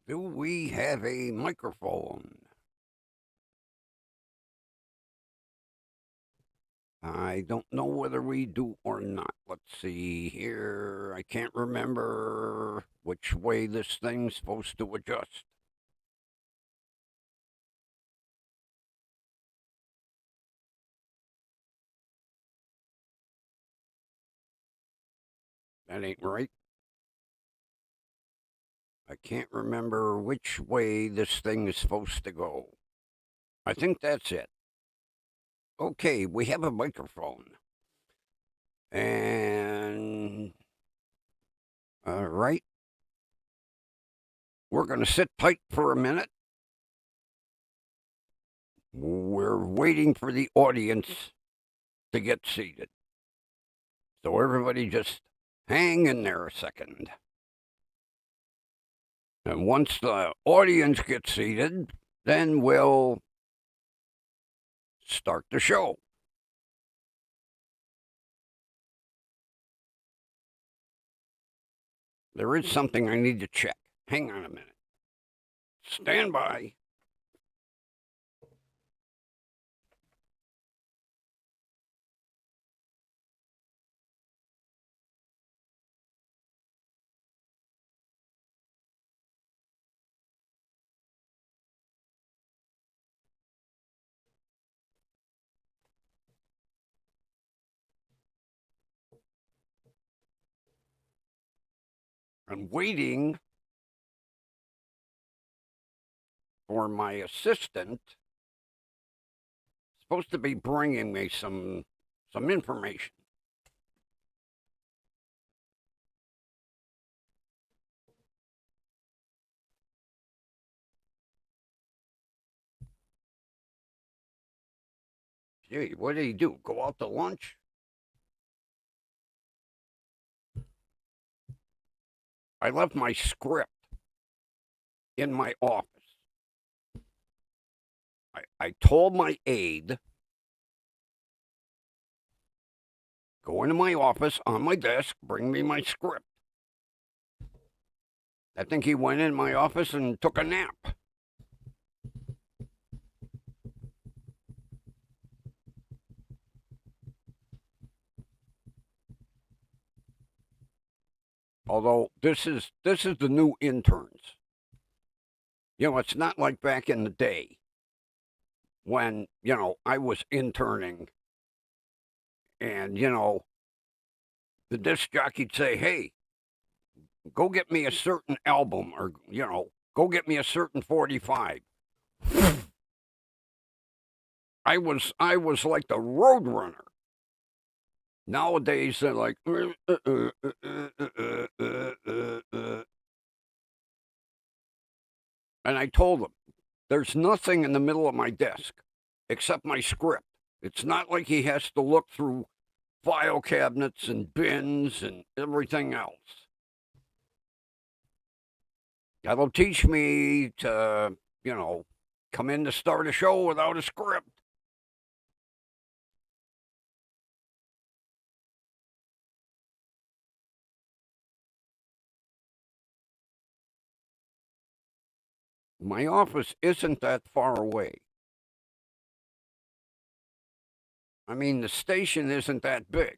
Do we have a microphone? I don't know whether we do or not. Let's see here. I can't remember which way this thing's supposed to adjust. That ain't right. I can't remember which way this thing is supposed to go. I think that's it. Okay, we have a microphone. And, all right. We're going to sit tight for a minute. We're waiting for the audience to get seated. So everybody just hang in there a second. And once the audience gets seated, then we'll start the show. There is something I need to check. Hang on a minute. Stand by. I'm waiting for my assistant. Supposed to be bringing me some information. Gee, what did he do? Go out to lunch? I left my script in my office. I told my aide, go into my office on my desk, bring me my script. I think he went in my office and took a nap. Although this is the new interns. You know, it's not like back in the day when, I was interning and, the disc jockey'd say, hey, go get me a certain album or, go get me a certain 45. I was like the road runner. Nowadays, they're like, and I told them, there's nothing in the middle of my desk except my script. It's not like he has to look through file cabinets and bins and everything else. That'll teach me to, come in to start a show without a script. My office isn't that far away. I mean, the station isn't that big.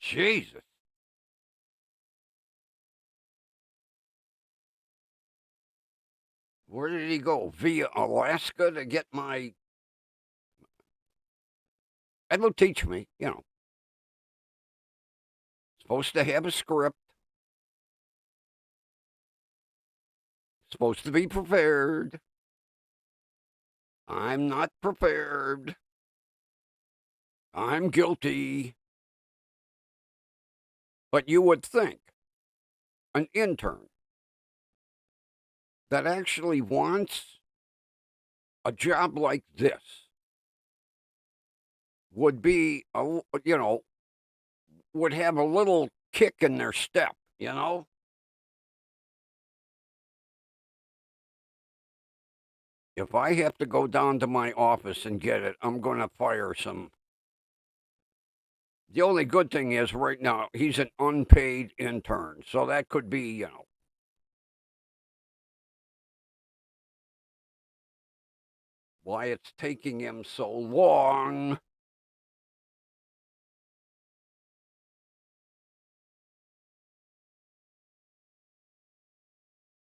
Jesus. Where did he go? Via Alaska to get my. That'll teach me, Supposed to have a script. Supposed to be prepared. I'm not prepared. I'm guilty. But you would think an intern that actually wants a job like this would be, would have a little kick in their step, If I have to go down to my office and get it, I'm going to fire some The only good thing is right now he's an unpaid intern, so that could be, why it's taking him so long.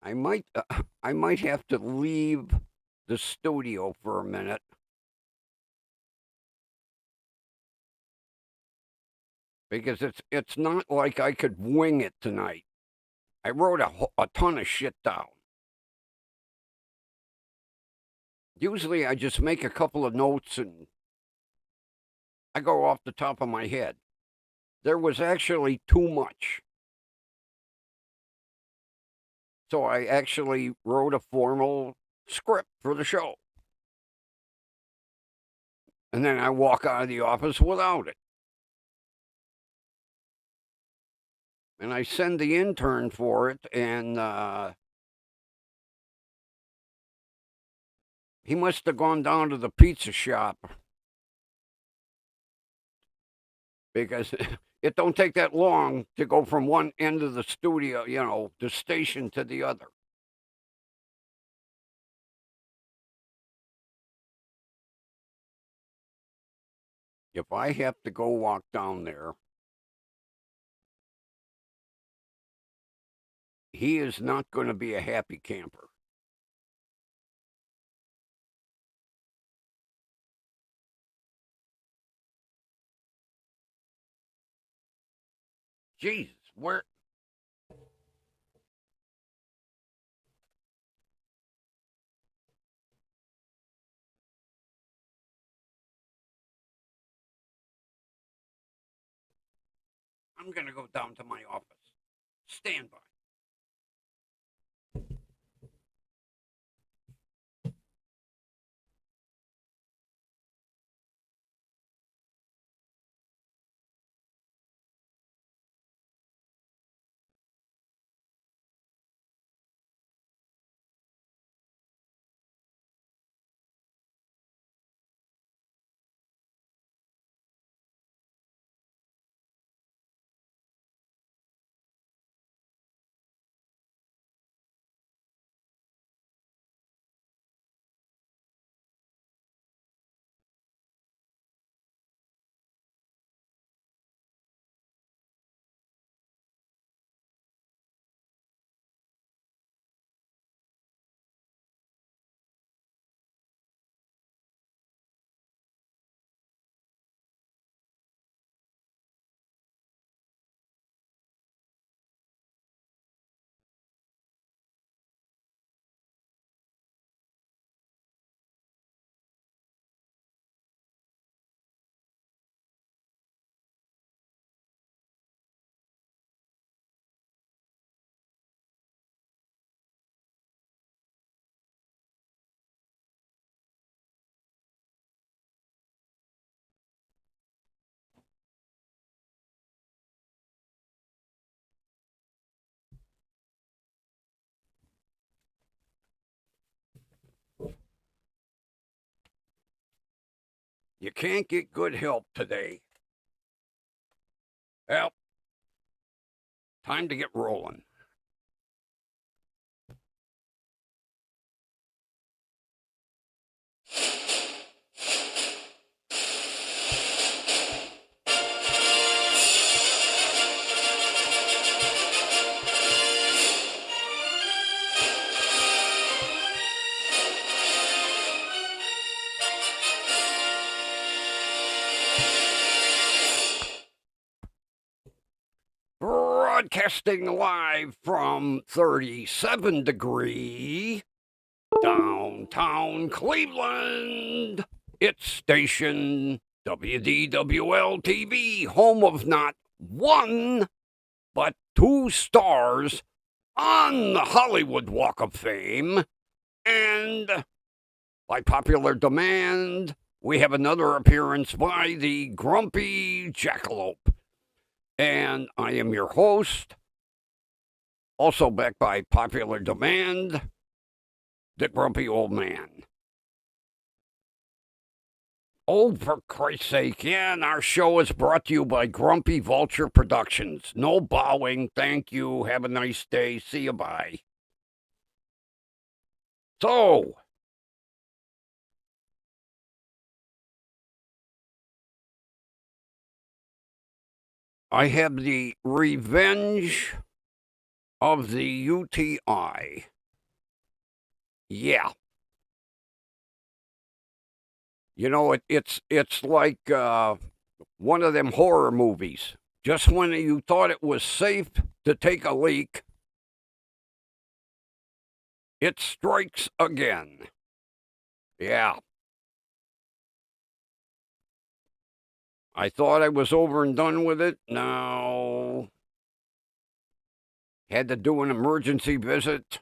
I might have to leave the studio for a minute. Because it's not like I could wing it tonight. I wrote a ton of shit down. Usually I just make a couple of notes and I go off the top of my head. There was actually too much. So I actually wrote a formal script for the show. And then I walk out of the office without it. And I send the intern for it, and he must have gone down to the pizza shop. Because it don't take that long to go from one end of the studio, the station, to the other. If I have to go walk down there, he is not going to be a happy camper. Jesus, where? I'm going to go down to my office. Stand by. You can't get good help today. Well, time to get rolling. Broadcasting live from 37 degree downtown Cleveland. It's station WDWL TV, home of not one, but 2 stars on the Hollywood Walk of Fame. And by popular demand, we have another appearance by the Grumpy Jackalope. And I am your host, also back by popular demand, the Grumpy Old Man. Oh, for Christ's sake, yeah, and our show is brought to you by Grumpy Vulture Productions. No bowing, thank you, have a nice day, see you, bye. So, I have the revenge of the UTI. Yeah. You know, it's like one of them horror movies. Just when you thought it was safe to take a leak, it strikes again. Yeah. I thought I was over and done with it. No. Had to do an emergency visit.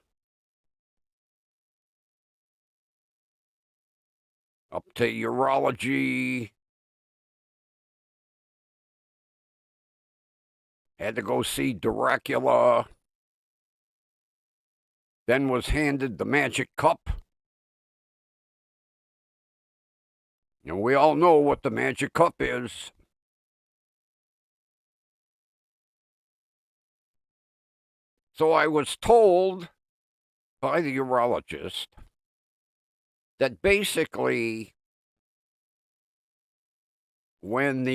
Up to urology. Had to go see Dracula. Then was handed the magic cup. And we all know what the magic cup is. So I was told by the urologist that basically when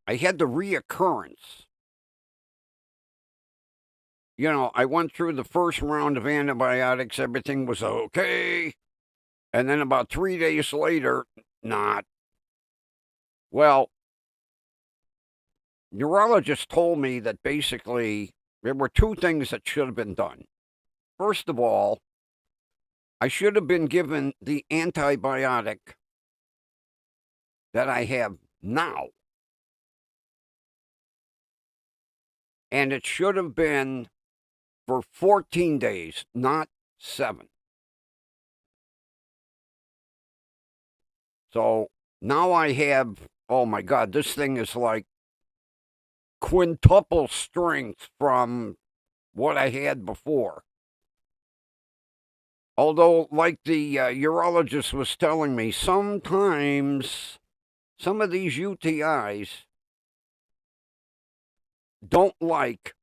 I had the reoccurrence, you know, I went through the first round of antibiotics, everything was okay. And then about 3 days later, not. Well, neurologist told me that basically there were two things that should have been done. First of all, I should have been given the antibiotic that I have now. And it should have been for 14 days, not 7. So now I have, oh my God, this thing is like quintuple strength from what I had before. Although, like the urologist was telling me, sometimes some of these UTIs don't like,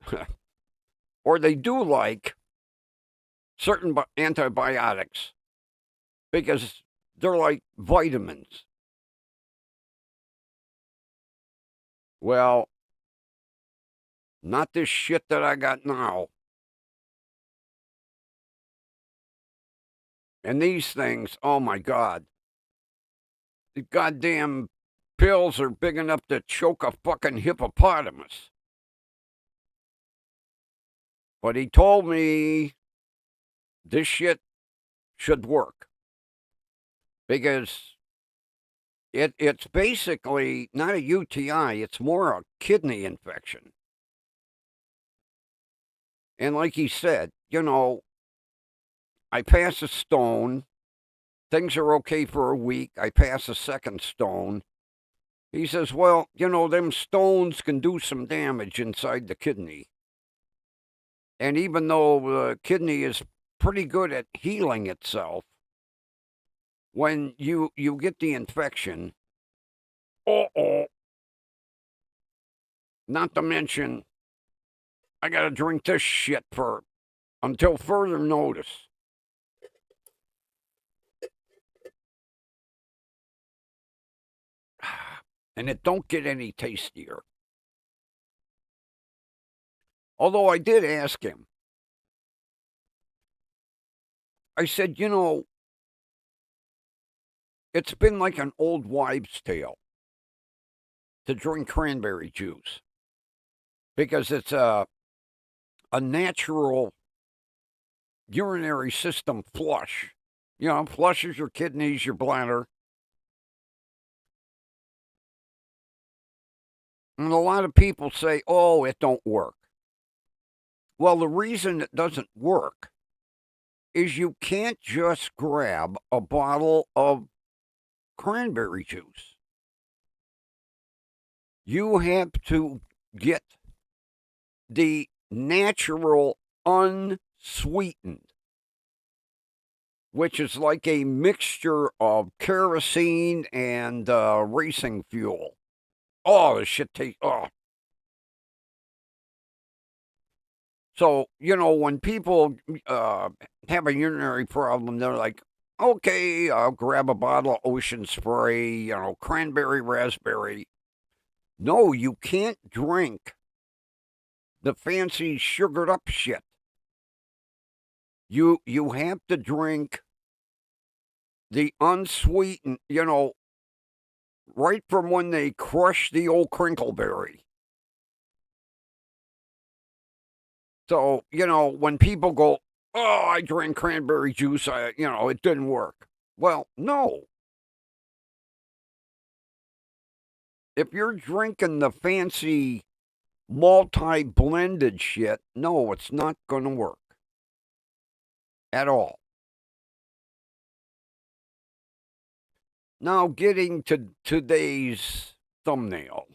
or they do like, certain antibiotics because they're like vitamins. Well, not this shit that I got now. And these things, oh my God. The goddamn pills are big enough to choke a fucking hippopotamus. But he told me this shit should work. Because it's basically not a UTI, it's more a kidney infection. And like he said, you know, I pass a stone, things are okay for a week, I pass a second stone. He says, well, you know, them stones can do some damage inside the kidney. And even though the kidney is pretty good at healing itself, when you get the infection, not to mention, I gotta drink this shit for until further notice. And it don't get any tastier. Although I did ask him. I said, you know, it's been like an old wives' tale to drink cranberry juice because it's a natural urinary system flush. You know, flushes your kidneys, your bladder. And a lot of people say, oh, it don't work. Well, the reason it doesn't work is you can't just grab a bottle of cranberry juice. You have to get the natural, unsweetened, which is like a mixture of kerosene and racing fuel. Oh, the shit tastes. Oh. So, when people have a urinary problem, they're like, okay, I'll grab a bottle of Ocean Spray, cranberry, raspberry. No, you can't drink the fancy sugared up shit. You have to drink the unsweetened, right from when they crush the old crinkleberry. So, when people go, oh, I drank cranberry juice, it didn't work. Well, no. If you're drinking the fancy multi-blended shit, no, it's not going to work. At all. Now, getting to today's thumbnail.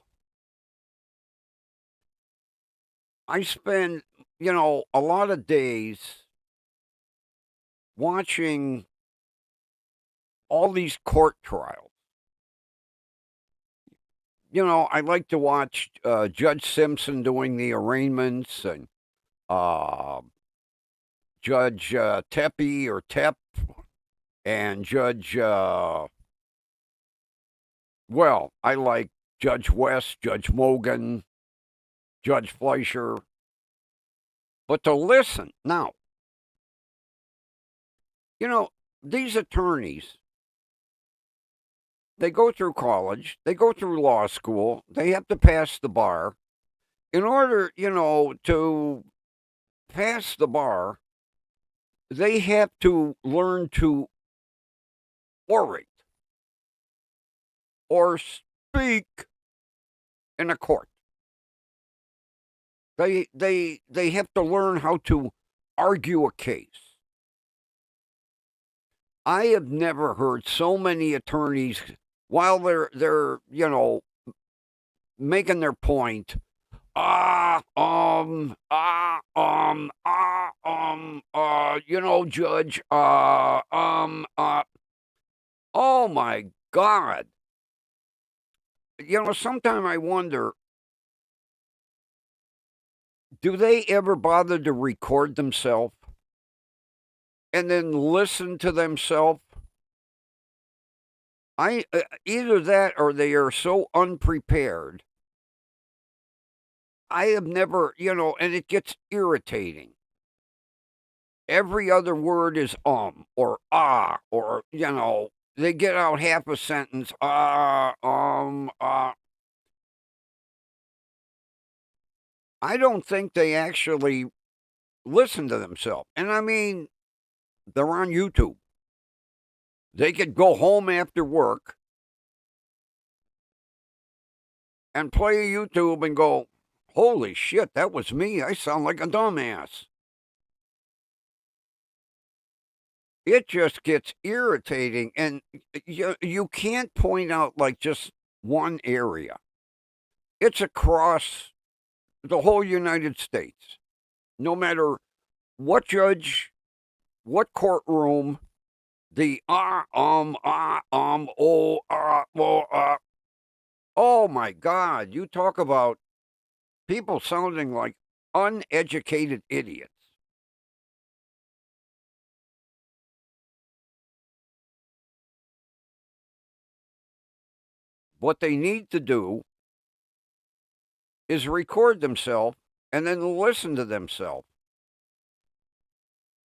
I spend, a lot of days watching all these court trials. I like to watch Judge Simpson doing the arraignments and Judge Tepe or Tep and Judge, I like Judge West, Judge Mogan, Judge Fleischer. But to listen, now, these attorneys, they go through college, they go through law school, they have to pass the bar. In order, to pass the bar, they have to learn to orate or speak in a court. They have to learn how to argue a case. I have never heard so many attorneys while they're making their point. Judge, oh my God. Sometimes I wonder, do they ever bother to record themselves and then listen to themselves? Either that or they are so unprepared. I have never, and it gets irritating. Every other word is or or, they get out half a sentence, I don't think they actually listen to themselves. And I mean, they're on YouTube. They could go home after work and play YouTube and go, holy shit, that was me. I sound like a dumbass. It just gets irritating, and you can't point out like just one area. It's across the whole United States. No matter what judge, what courtroom, the oh my God, you talk about people sounding like uneducated idiots. What they need to do is record themselves and then listen to themselves.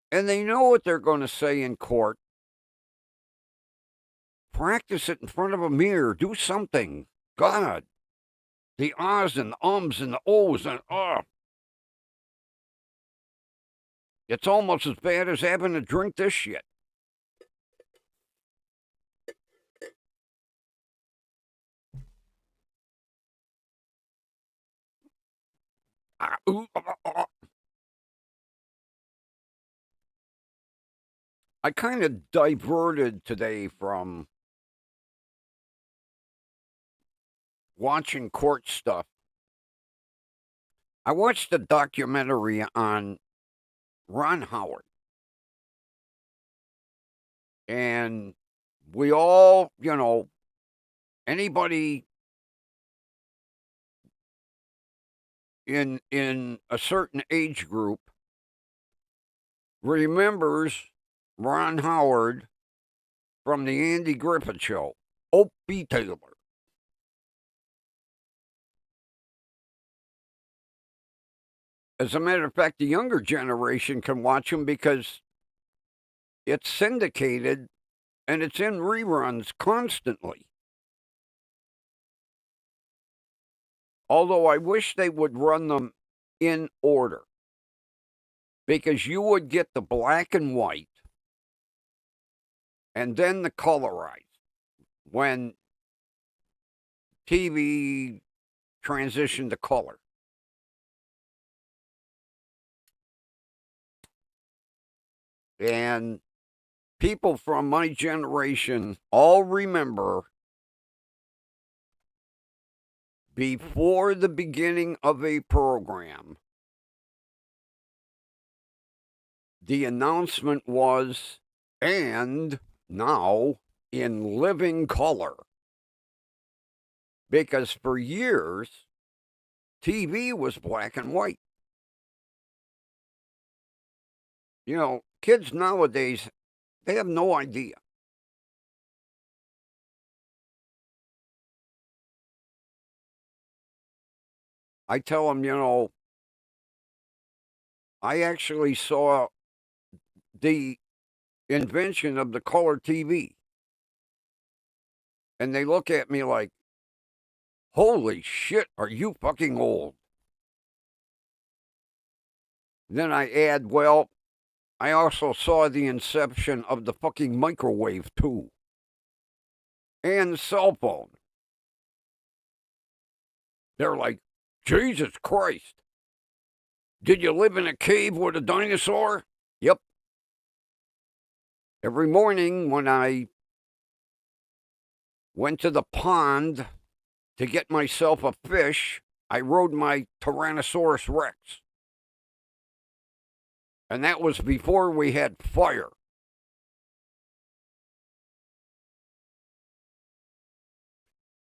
And they know what they're going to say in court. Practice it in front of a mirror. Do something. God. The ahs and the ums and the ohs and It's almost as bad as having to drink this shit. I kind of diverted today from watching court stuff. I watched a documentary on Ron Howard. And we all, anybody in a certain age group remembers Ron Howard from the Andy Griffith Show, Opie Taylor. As a matter of fact, the younger generation can watch him because it's syndicated and it's in reruns constantly. Although I wish they would run them in order, because you would get the black and white and then the colorized when TV transitioned to color. And people from my generation all remember, before the beginning of a program, the announcement was, and now in living color. Because for years, TV was black and white. Kids nowadays, they have no idea. I tell them, I actually saw the invention of the color TV. And they look at me like, holy shit, are you fucking old? Then I add, well, I also saw the inception of the fucking microwave, too. And the cell phone. They're like, Jesus Christ. Did you live in a cave with a dinosaur? Yep. Every morning when I went to the pond to get myself a fish, I rode my Tyrannosaurus Rex. And that was before we had fire.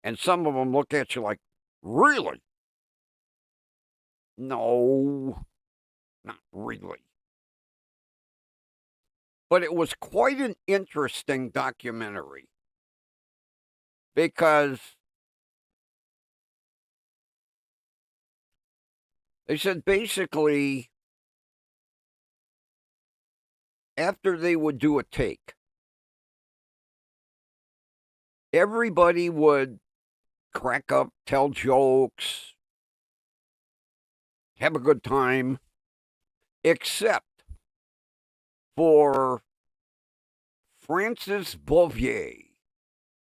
And some of them look at you like, really? No, not really. But it was quite an interesting documentary, because they said basically after they would do a take, everybody would crack up, tell jokes, have a good time, except for Frances Bouvier,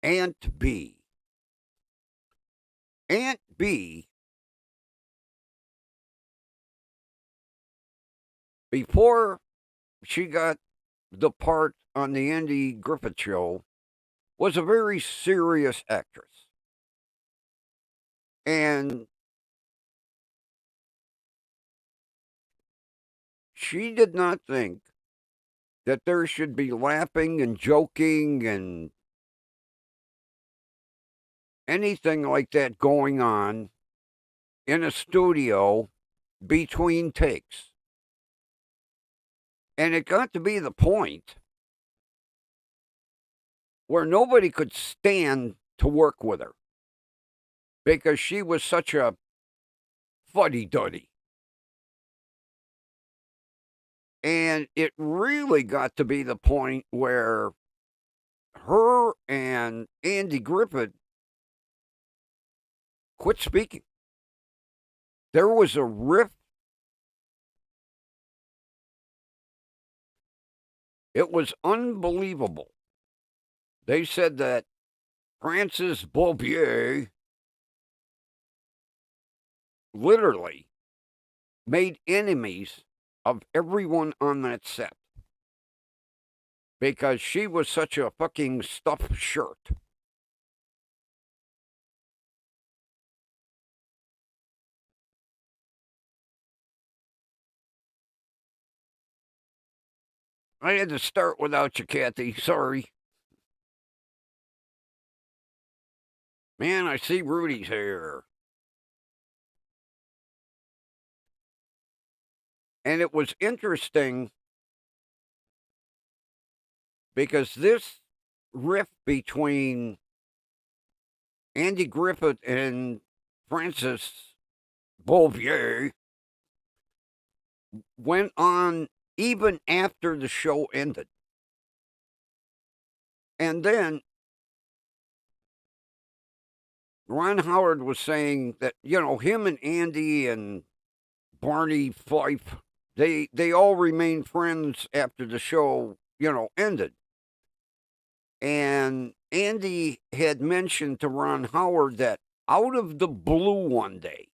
Aunt B. Aunt B, before she got the part on the Andy Griffith Show, was a very serious actress. And she did not think that there should be laughing and joking and anything like that going on in a studio between takes. And it got to be the point where nobody could stand to work with her because she was such a fuddy-duddy. And it really got to be the point where her and Andy Griffith quit speaking. There was a rift. It was unbelievable. They said that Frances Bouvier literally made enemies of everyone on that set because she was such a fucking stuffed shirt. I had to start without you, Kathy. Sorry. Man, I see Rudy's here. And it was interesting because this riff between Andy Griffith and Francis Bouvier went on even after the show ended. And then Ron Howard was saying that, him and Andy and Barney Fife, they all remained friends after the show, ended. And Andy had mentioned to Ron Howard that out of the blue one day,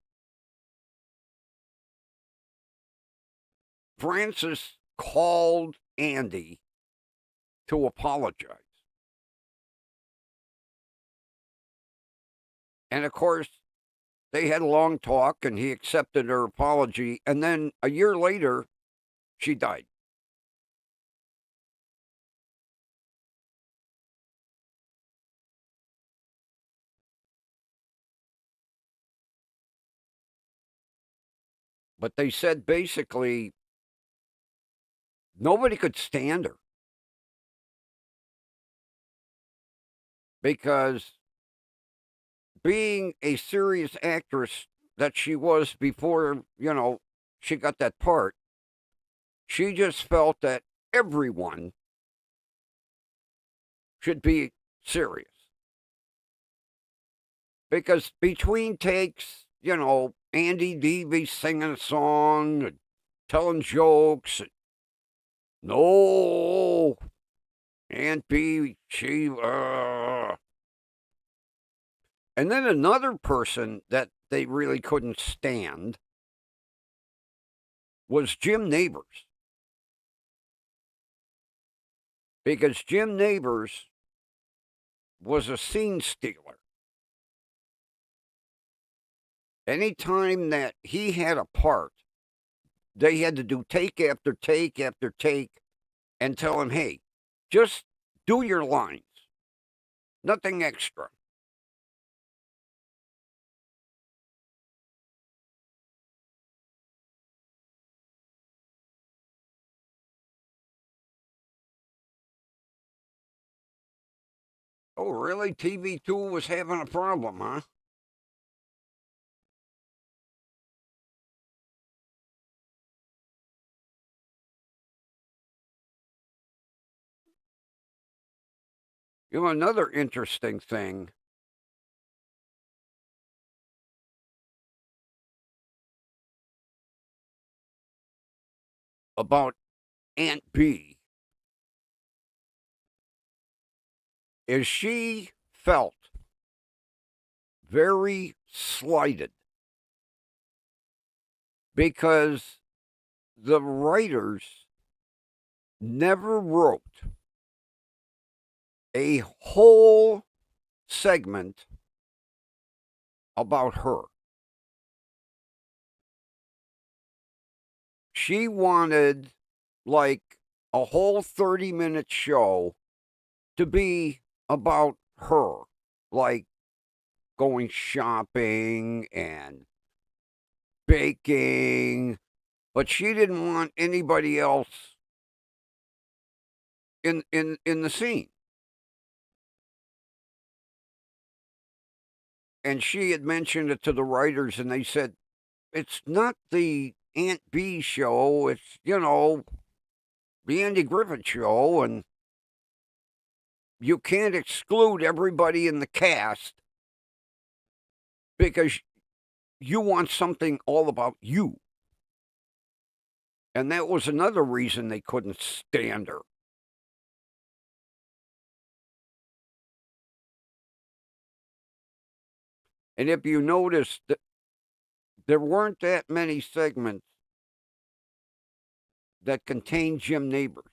Francis called Andy to apologize. And of course, they had a long talk and he accepted her apology. And then a year later, she died. But they said basically nobody could stand her because being a serious actress that she was before, she got that part, she just felt that everyone should be serious. Because between takes, Andy Devey singing a song, and telling jokes, no, Aunt B, she, And then another person that they really couldn't stand was Jim Neighbors. Because Jim Neighbors was a scene stealer. Anytime that he had a part, they had to do take after take after take and tell him, hey, just do your lines. Nothing extra. Oh, really? TV2 was having a problem, huh? Another interesting thing about Aunt B is she felt very slighted because the writers never wrote a whole segment about her. She wanted like a whole 30-minute show to be about her, like going shopping and baking, but she didn't want anybody else in the scene. And she had mentioned it to the writers, and they said, it's not the Aunt B show, it's, the Andy Griffith show, and you can't exclude everybody in the cast because you want something all about you. And that was another reason they couldn't stand her. And if you notice, there weren't that many segments that contained Jim Neighbors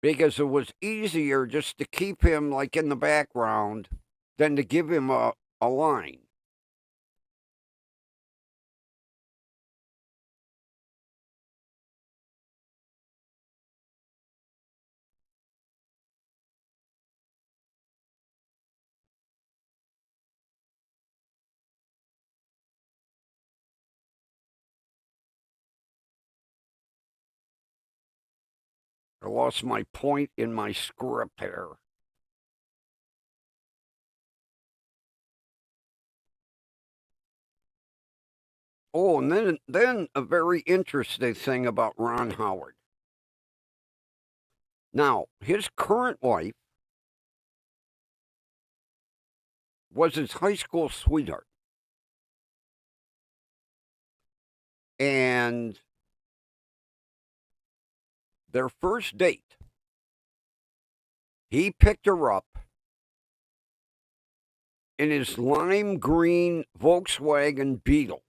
because it was easier just to keep him like in the background than to give him a line. I lost my point in my script here. Oh, and then a very interesting thing about Ron Howard. Now, his current wife was his high school sweetheart. And their first date, he picked her up in his lime green Volkswagen Beetle.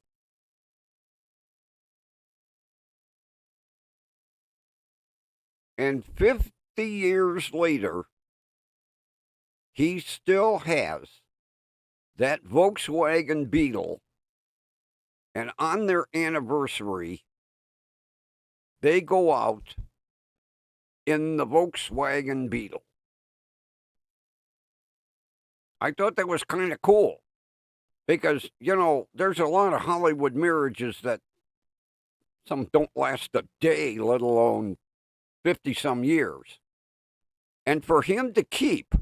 And 50 years later, he still has that Volkswagen Beetle. And on their anniversary, they go out in the Volkswagen Beetle. I thought that was kind of cool because, there's a lot of Hollywood marriages that some don't last a day, let alone 50-some years. And for him to keep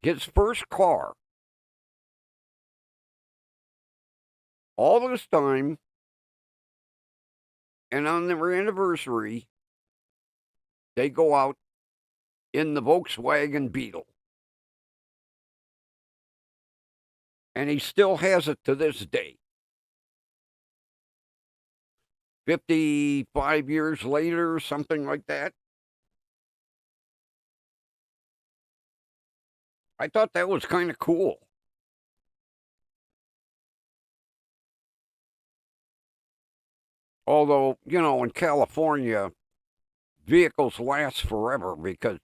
his first car all this time, and on their anniversary, they go out in the Volkswagen Beetle. And he still has it to this day. 55 years later, something like that. I thought that was kind of cool. Although, in California, vehicles last forever because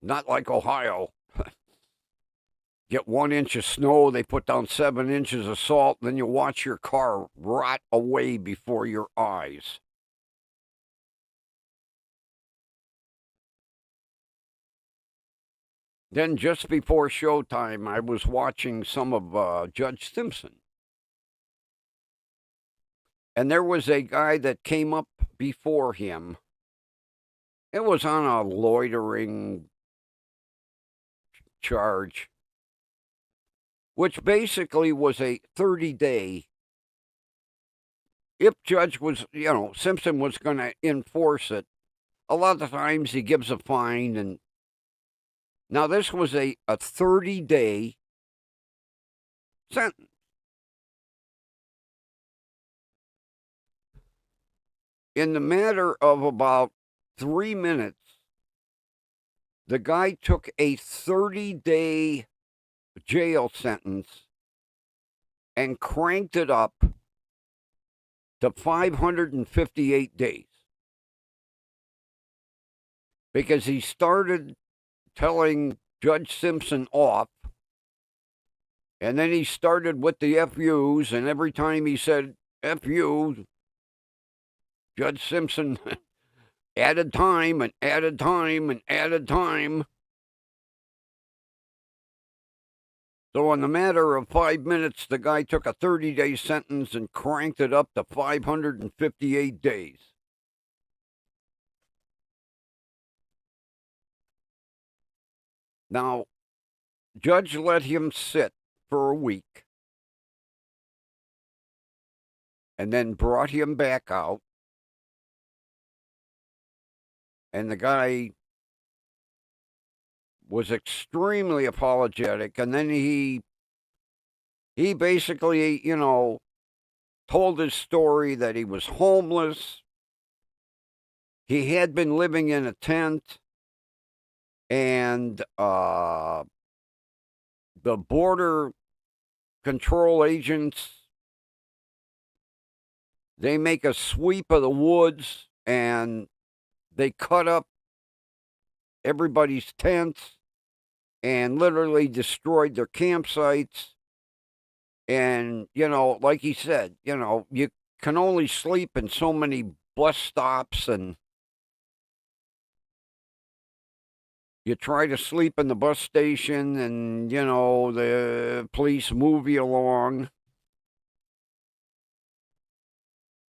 not like Ohio. Get 1 inch of snow, they put down 7 inches of salt, then you watch your car rot away before your eyes. Then just before showtime, I was watching some of Judge Simpson. And there was a guy that came up before him. It was on a loitering charge, which basically was a 30-day. If Judge was, Simpson was going to enforce it, a lot of times he gives a fine. And now this was a 30-day sentence. In the matter of about 3 minutes, the guy took a 30-day jail sentence and cranked it up to 558 days. Because he started telling Judge Simpson off, and then he started with the FUs, and every time he said FU, Judge Simpson added time and added time and added time. So in the matter of 5 minutes, the guy took a 30-day sentence and cranked it up to 558 days. Now, Judge let him sit for a week and then brought him back out. And the guy was extremely apologetic. And then he basically, told his story that he was homeless. He had been living in a tent. And the border control agents, they make a sweep of the woods and they cut up everybody's tents and literally destroyed their campsites. And, like he said, you can only sleep in so many bus stops, and you try to sleep in the bus station and, the police move you along.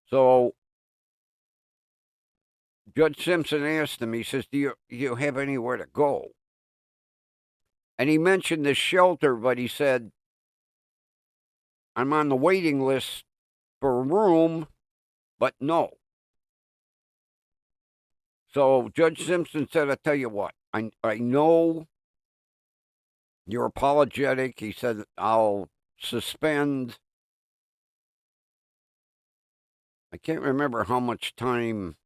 So Judge Simpson asked him, he says, do you have anywhere to go? And he mentioned this shelter, but he said, I'm on the waiting list for a room, but no. So Judge Simpson said, I tell you what, I know you're apologetic. He said, I'll suspend. I can't remember how much time.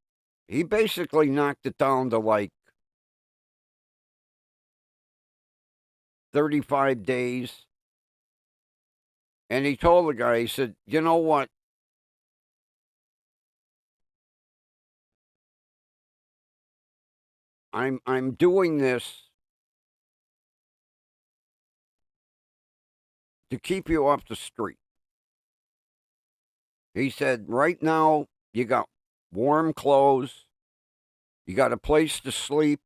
He basically knocked it down to like 35 days. And he told the guy, he said, you know what? I'm doing this to keep you off the street. He said, right now, you got warm clothes. You got a place to sleep.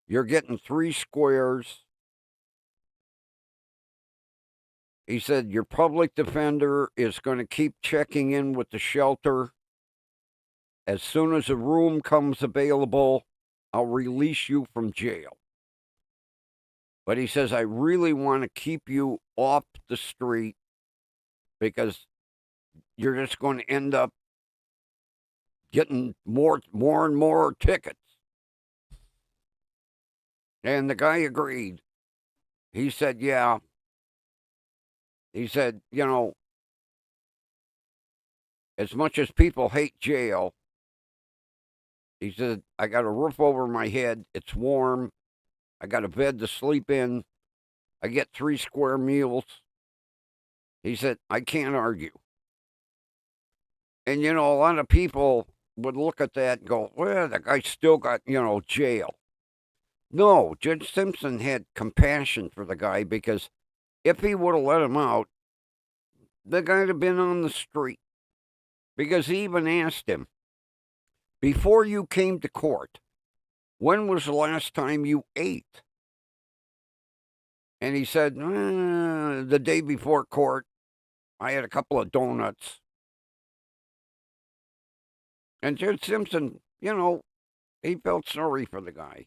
You're getting 3 squares. He said, your public defender is going to keep checking in with the shelter. As soon as a room comes available, I'll release you from jail. But he says, I really want to keep you off the street because you're just going to end up getting more and more tickets. And the guy agreed. He said, yeah. He said, you know, as much as people hate jail, he said, I got a roof over my head. It's warm. I got a bed to sleep in. I get 3 square meals. He said, I can't argue. And, you know, a lot of people would look at that and go, well, the guy still got, jail. No, Judge Simpson had compassion for the guy because if he would have let him out, the guy would have been on the street. Because he even asked him, before you came to court, when was the last time you ate? And he said, the day before court, I had a couple of donuts. And Judge Simpson, he felt sorry for the guy.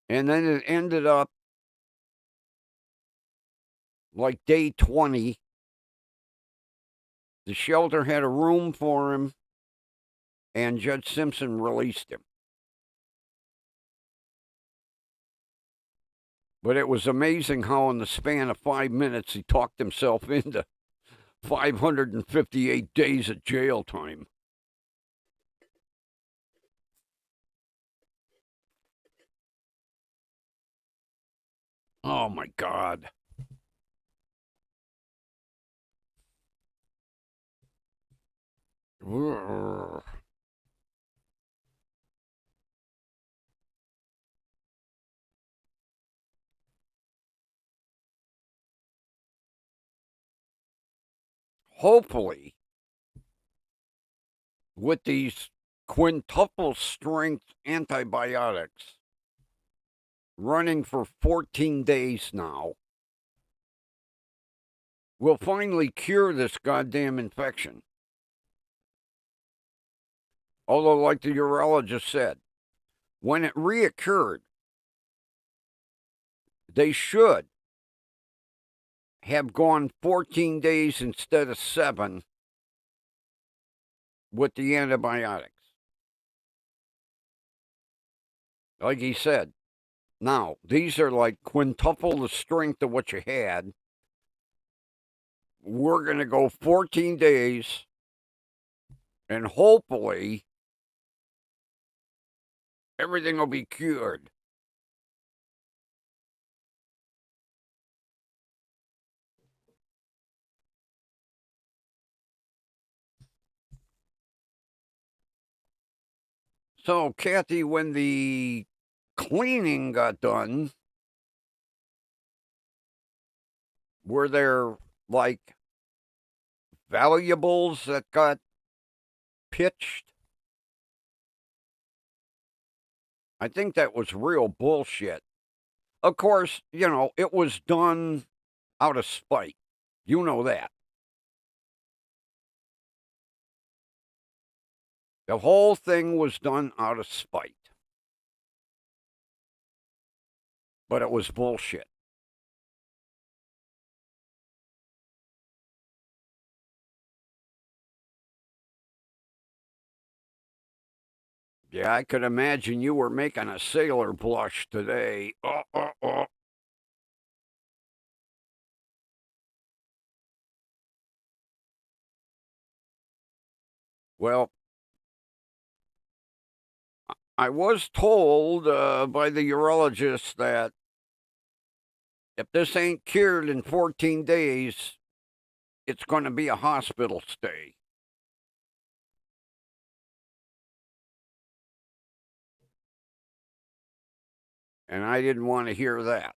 And then it ended up like day 20. The shelter had a room for him, and Judge Simpson released him. But it was amazing how in the span of 5 minutes he talked himself into 558 days of jail time. Oh, my God. Hopefully, with these quintuple strength antibiotics running for 14 days now, we'll finally cure this goddamn infection. Although, like the urologist said, when it reoccurred, they should have gone 14 days instead of 7 with the antibiotics. Like he said, now, these are like quintuple the strength of what you had. We're going to go 14 days, and hopefully everything will be cured. So, Kathy, when the cleaning got done, were there like valuables that got pitched? I think that was real bullshit. Of course, it was done out of spite. You know that. The whole thing was done out of spite. But it was bullshit. Yeah, I could imagine you were making a sailor blush today. Well, I was told by the urologist that if this ain't cured in 14 days, it's going to be a hospital stay. And I didn't want to hear that.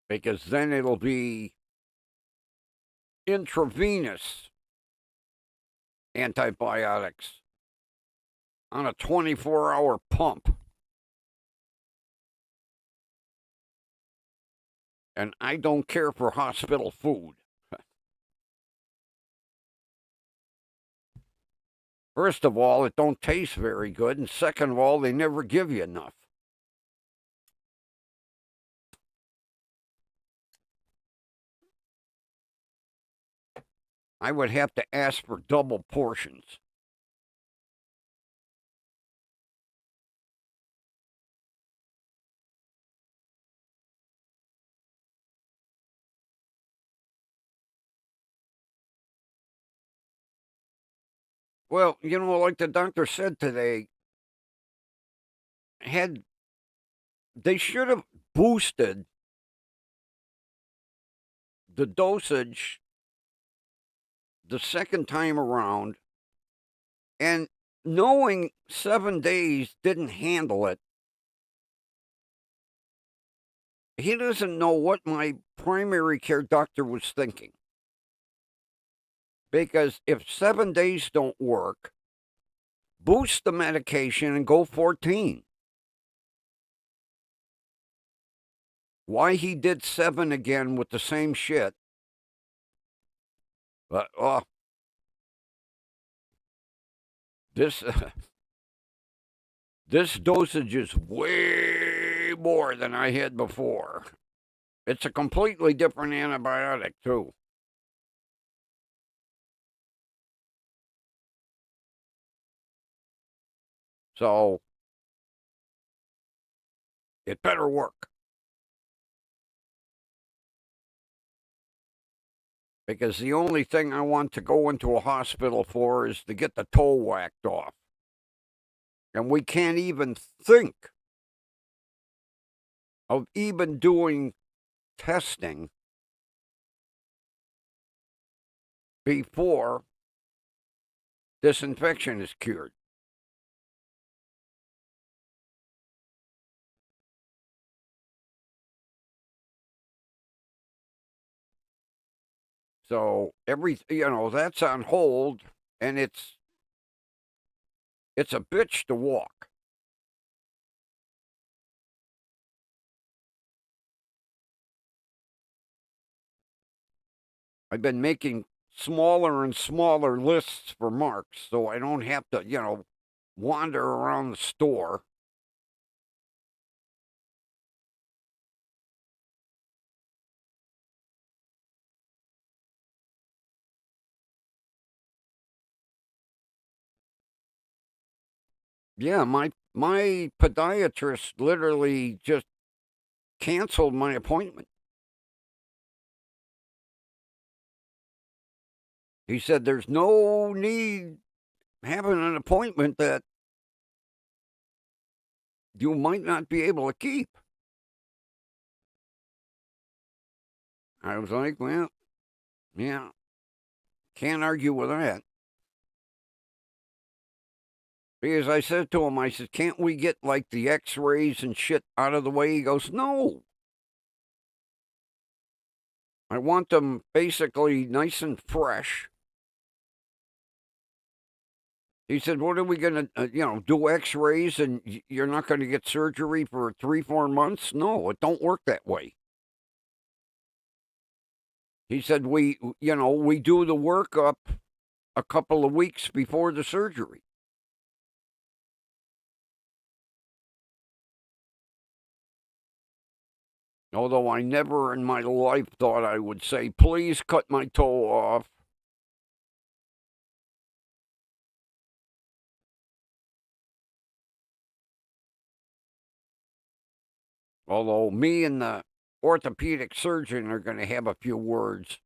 Because then it'll be intravenous antibiotics on a 24-hour pump. And I don't care for hospital food. First of all, it don't taste very good. And second of all, they never give you enough. I would have to ask for double portions. Well, you know, like the doctor said today, they should have boosted the dosage the second time around, and knowing 7 days didn't handle it, he doesn't know what my primary care doctor was thinking. Because if 7 days don't work, boost the medication and go 14. Why he did 7 again with the same shit. But, this dosage is way more than I had before. It's a completely different antibiotic, too. So, it better work. Because the only thing I want to go into a hospital for is to get the toe whacked off. And we can't even think of even doing testing before this infection is cured. So that's on hold, and it's a bitch to walk. I've been making smaller and smaller lists for marks so I don't have to, wander around the store. Yeah, my podiatrist literally just canceled my appointment. He said there's no need having an appointment that you might not be able to keep. I was like, well, yeah, can't argue with that. Because I said to him, I said, can't we get like the x-rays and shit out of the way? He goes, no. I want them basically nice and fresh. He said, what are we going to, do x-rays and you're not going to get surgery for 3-4 months? No, it don't work that way. He said, we do the workup a couple of weeks before the surgery. Although I never in my life thought I would say, please cut my toe off. Although me and the orthopedic surgeon are going to have a few words.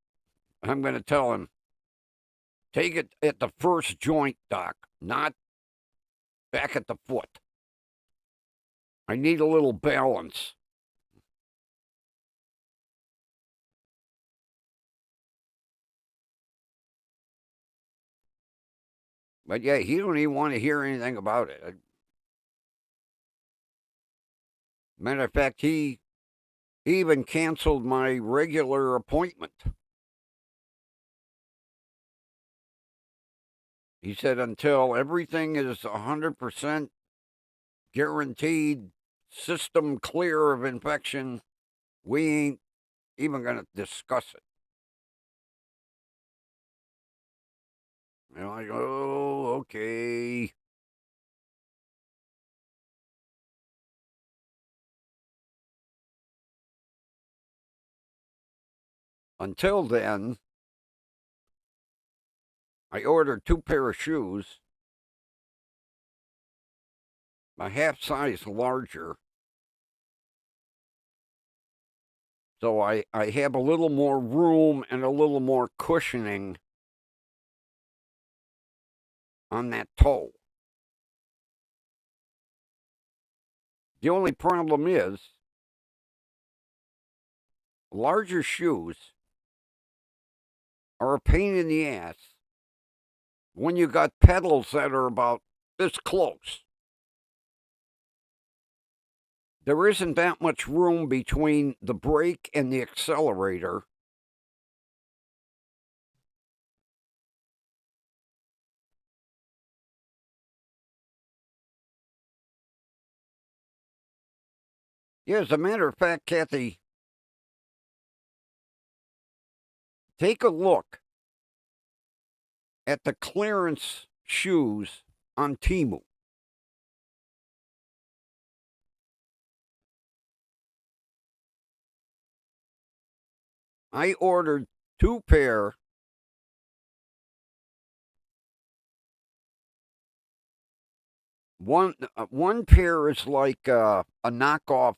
I'm going to tell him, take it at the first joint, Doc, not back at the foot. I need a little balance. But yeah, he don't even want to hear anything about it. Matter of fact, he even canceled my regular appointment. He said until everything is 100% guaranteed, system clear of infection, we ain't even going to discuss it. And I go, oh, okay. Until then, I ordered 2 pair of shoes, a half size larger. So I have a little more room and a little more cushioning on that toe. The only problem is larger shoes are a pain in the ass when you got pedals that are about this close. There isn't that much room between the brake and the accelerator. Yeah, as a matter of fact, Kathy, take a look at the clearance shoes on Temu. I ordered 2 pair. One pair is like a knockoff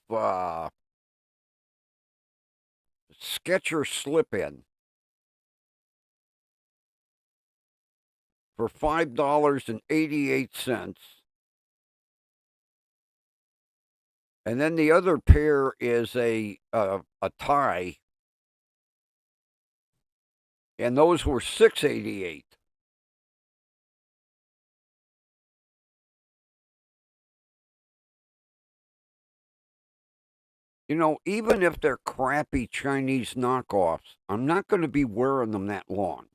Skechers slip-in for $5.88. And then the other pair is a tie, and those were $6.88. You know, even if they're crappy Chinese knockoffs, I'm not going to be wearing them that long.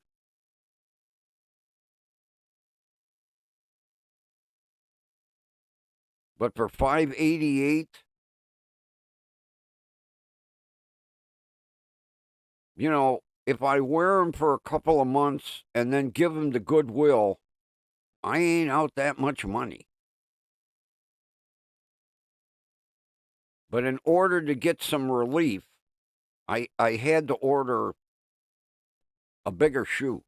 But for $5.88, you know, if I wear them for a couple of months and then give them to Goodwill, I ain't out that much money. But in order to get some relief, I had to order a bigger shoe.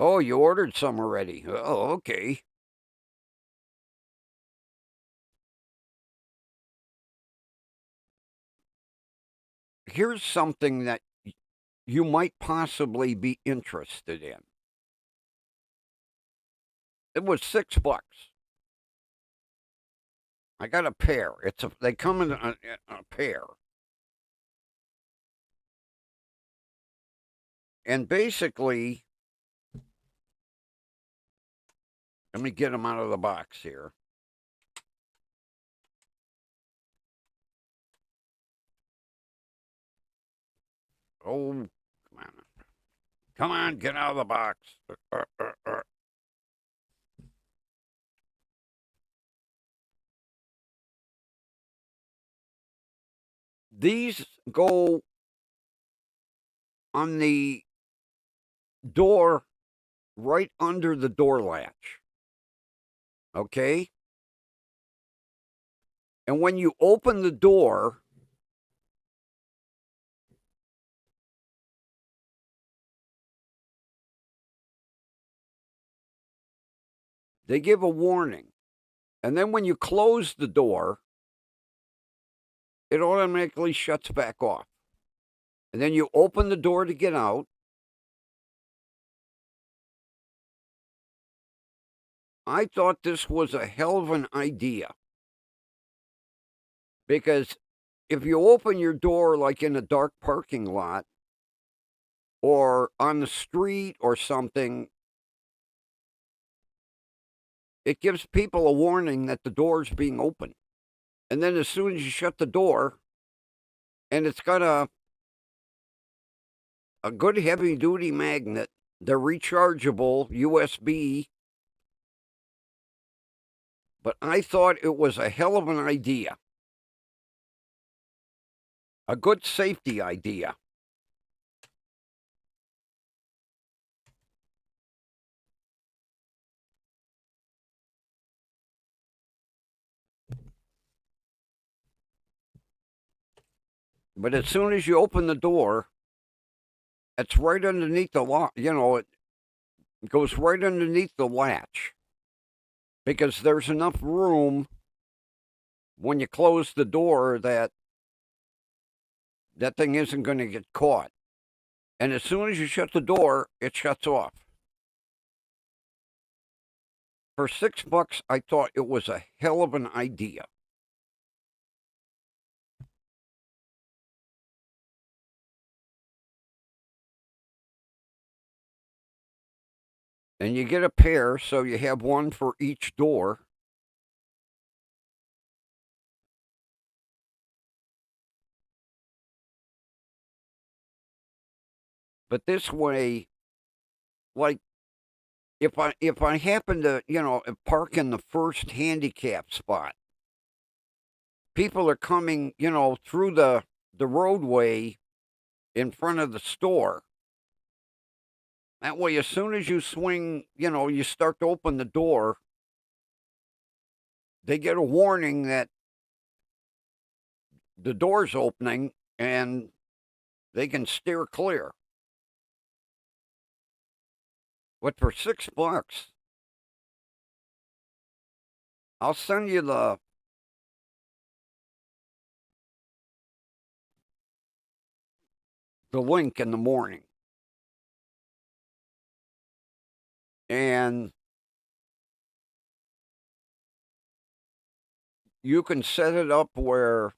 Oh, you ordered some already. Oh, okay. Here's something that you might possibly be interested in. It was $6. I got a pair. They come in a pair. And basically, let me get them out of the box here. Oh, come on. Come on, get out of the box. These go on the door right under the door latch. Okay? And when you open the door, they give a warning. And then when you close the door, it automatically shuts back off. And then you open the door to get out. I thought this was a hell of an idea. Because if you open your door like in a dark parking lot or on the street or something, it gives people a warning that the door's being opened. And then as soon as you shut the door, and it's got a good heavy-duty magnet, they're rechargeable, USB. But I thought it was a hell of an idea. A good safety idea. But as soon as you open the door, it's right underneath the lock. You know, it goes right underneath the latch. Because there's enough room when you close the door that that thing isn't going to get caught. And as soon as you shut the door, it shuts off. For $6, I thought it was a hell of an idea. And you get a pair, so you have one for each door. But this way, like, if I happen to, park in the first handicap spot, people are coming, through the roadway in front of the store. That way, as soon as you swing, you start to open the door, they get a warning that the door's opening and they can steer clear. But for $6, I'll send you the link in the morning. And you can set it up where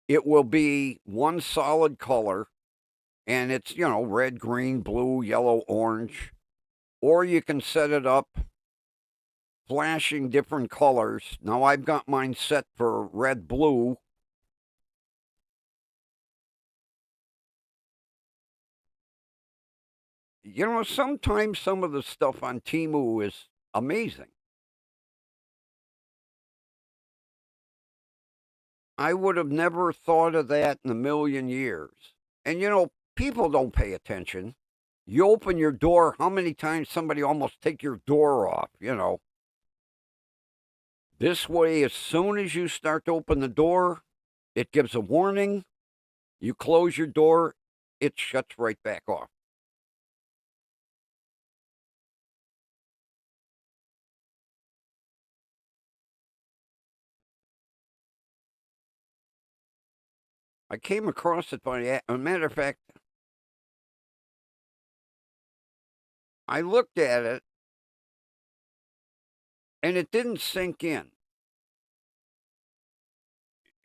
it will be one solid color, and it's, red, green, blue, yellow, orange. Or you can set it up flashing different colors. Now, I've got mine set for red, blue. Sometimes some of the stuff on Temu is amazing. I would have never thought of that in a million years. And, people don't pay attention. You open your door, how many times somebody almost take your door off, This way, as soon as you start to open the door, it gives a warning. You close your door, it shuts right back off. I came across it by a matter of fact. I looked at it, and it didn't sink in.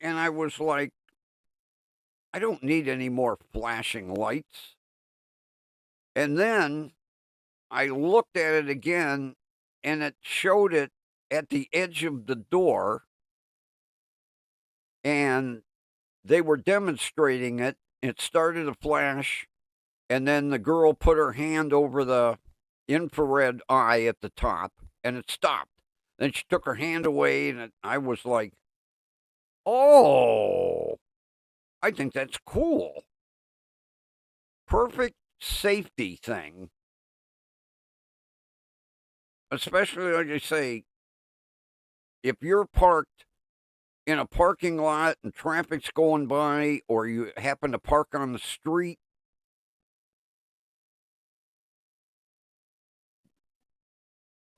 And I was like, I don't need any more flashing lights. And then I looked at it again, and it showed it at the edge of the door, and they were demonstrating it. It started to flash, and then the girl put her hand over the infrared eye at the top, and it stopped. Then she took her hand away, and I was like, oh, I think that's cool. perfect safety thing, especially like I say, if you're parked in a parking lot and traffic's going by, or you happen to park on the street,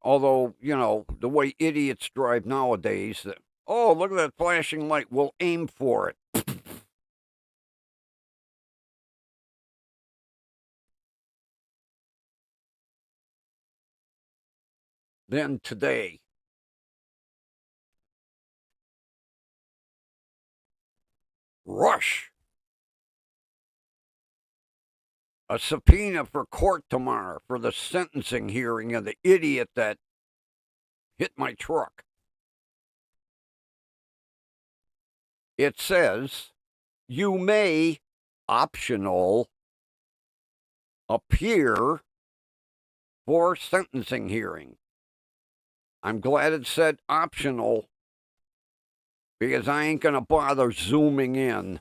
although, the way idiots drive nowadays, that, oh, look at that flashing light, we'll aim for it. Then today, rush. A subpoena for court tomorrow for the sentencing hearing of the idiot that hit my truck. It says you may, optional, appear for sentencing hearing. I'm glad it said optional, because I ain't going to bother zooming in.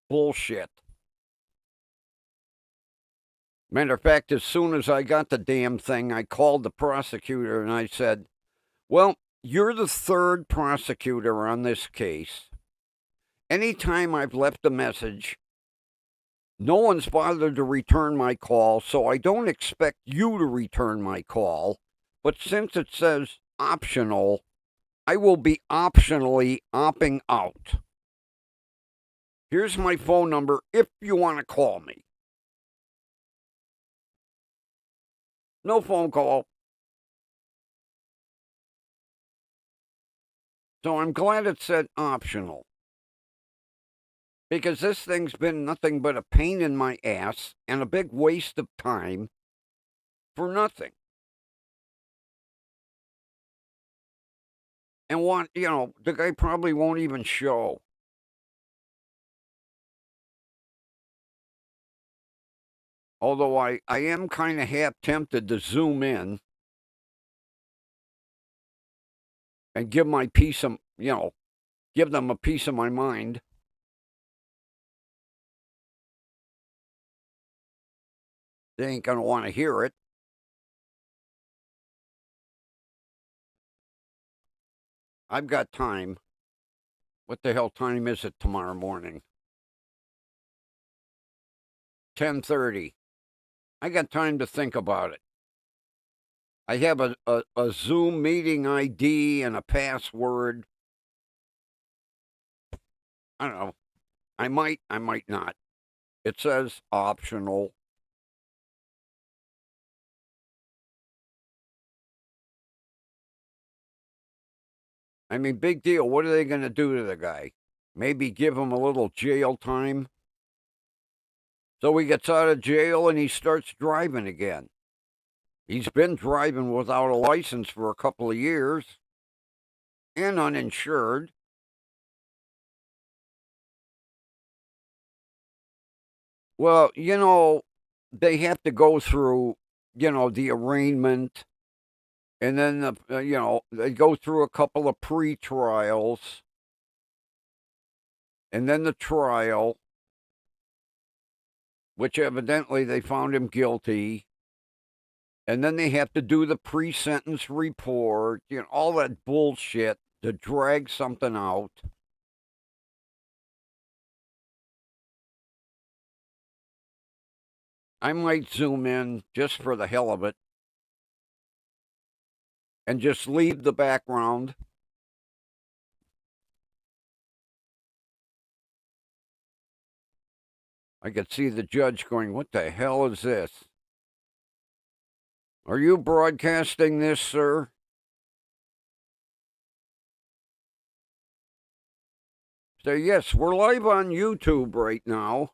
Bullshit. Matter of fact, as soon as I got the damn thing, I called the prosecutor and I said, well, you're the third prosecutor on this case. Anytime I've left a message, no one's bothered to return my call, so I don't expect you to return my call. But since it says optional, I will be optionally opting out. Here's my phone number if you want to call me. No phone call. So I'm glad it said optional, because this thing's been nothing but a pain in my ass and a big waste of time for nothing. And the guy probably won't even show. Although I am kind of half tempted to zoom in and give them a piece of my mind. They ain't going to want to hear it. I've got time. What the hell time is it tomorrow morning? 10:30. I got time to think about it. I have a Zoom meeting ID and a password. I don't know. I might not. It says optional. I mean, big deal. What are they going to do to the guy? Maybe give him a little jail time? So he gets out of jail and he starts driving again. He's been driving without a license for a couple of years and uninsured. Well, they have to go through, the arraignment, and then, they go through a couple of pre-trials, and then the trial, which evidently they found him guilty. And then they have to do the pre-sentence report, all that bullshit to drag something out. I might zoom in just for the hell of it and just leave the background. I could see the judge going, what the hell is this? Are you broadcasting this, sir? Say, yes, we're live on YouTube right now.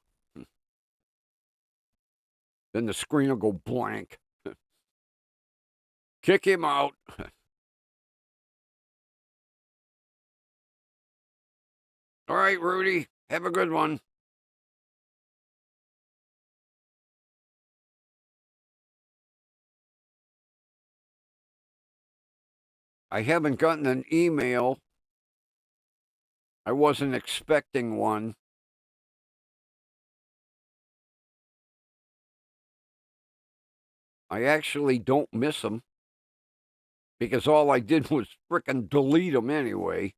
Then the screen will go blank. Kick him out. All right, Rudy, have a good one. I haven't gotten an email. I wasn't expecting one. I actually don't miss them because all I did was frickin' delete them anyway.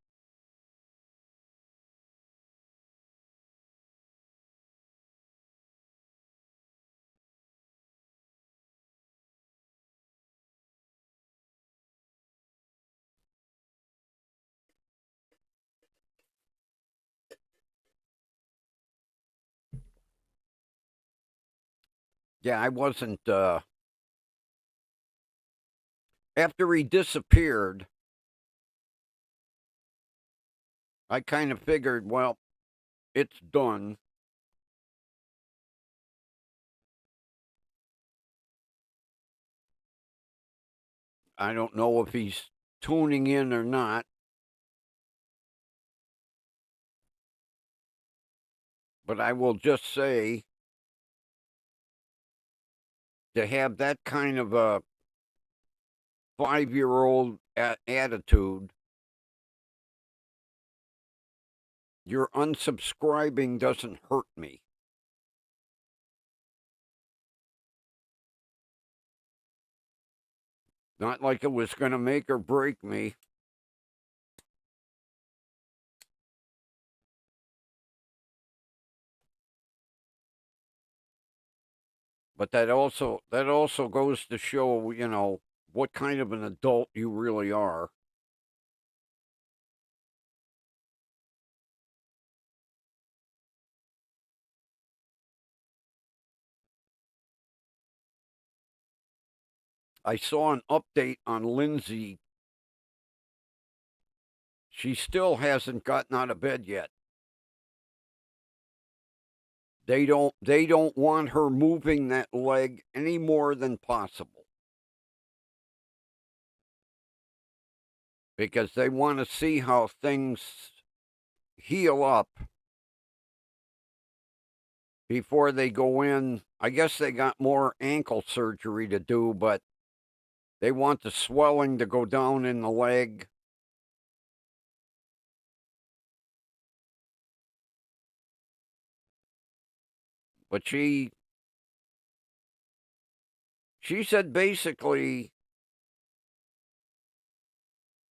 Yeah, I wasn't, after he disappeared, I kind of figured, well, it's done. I don't know if he's tuning in or not, but I will just say to have that kind of a 5-year-old attitude, your unsubscribing doesn't hurt me. Not like it was going to make or break me. But that also goes to show, you know, what kind of an adult you really are. I saw an update on Lindsay. She still hasn't gotten out of bed yet. They don't want her moving that leg any more than possible. Because they want to see how things heal up before they go in. I guess they got more ankle surgery to do, but they want the swelling to go down in the leg. But she said basically,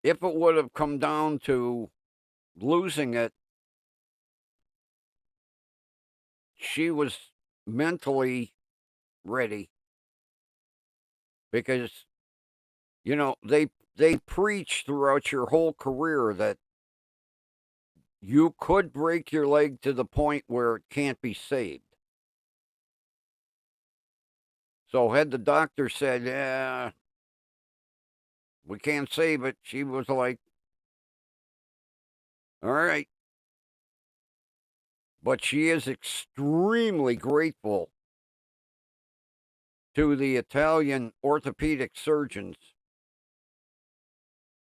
if it would have come down to losing it, she was mentally ready. Because, you know, they preach throughout your whole career that you could break your leg to the point where it can't be saved. So had the doctor said, yeah, we can't save it, she was like, all right. But she is extremely grateful to the Italian orthopedic surgeons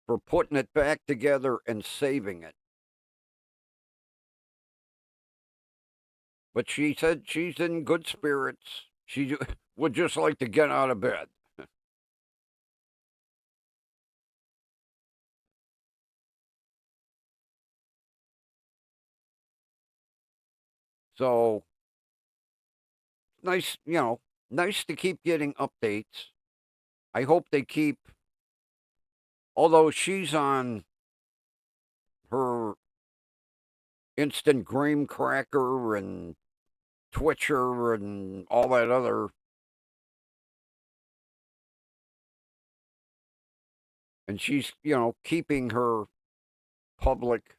for putting it back together and saving it. But she said she's in good spirits. She would just like to get out of bed. So nice, you know, nice to keep getting updates. I hope they keep, although she's on her instant graham cracker and Twitcher and all that other. And she's, you know, keeping her public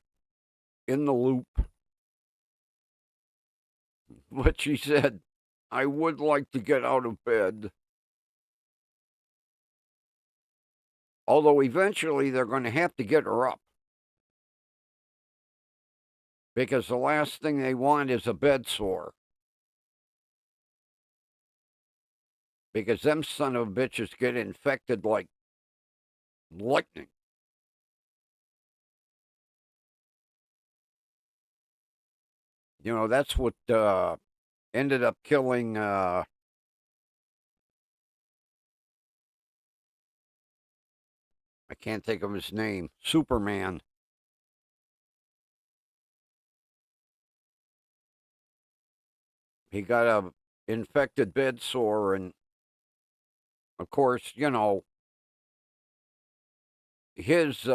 in the loop. But she said, I would like to get out of bed. Although eventually they're going to have to get her up. Because the last thing they want is a bed sore. Because them son of bitches get infected like lightning. You know, that's what ended up killing I can't think of his name. Superman. He got a infected bed sore and of course, you know, his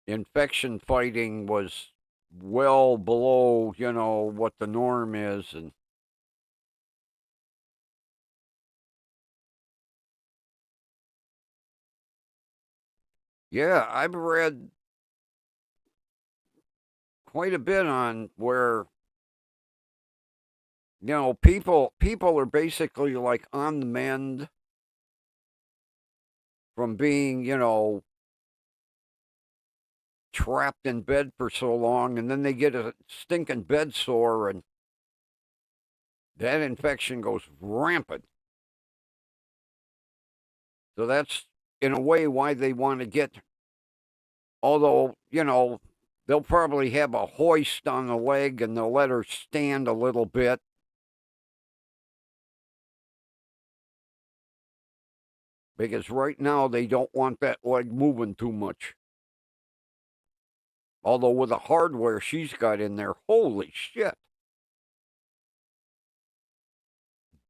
infection fighting was well below, you know, what the norm is. And yeah, I've read quite a bit on where, you know, people are basically like on the mend from being, you know, trapped in bed for so long, and then they get a stinking bed sore, and that infection goes rampant. So that's, in a way, why they want to get, although, you know, they'll probably have a hoist on the leg and they'll let her stand a little bit. Because right now they don't want that leg moving too much. Although with the hardware she's got in there, holy shit.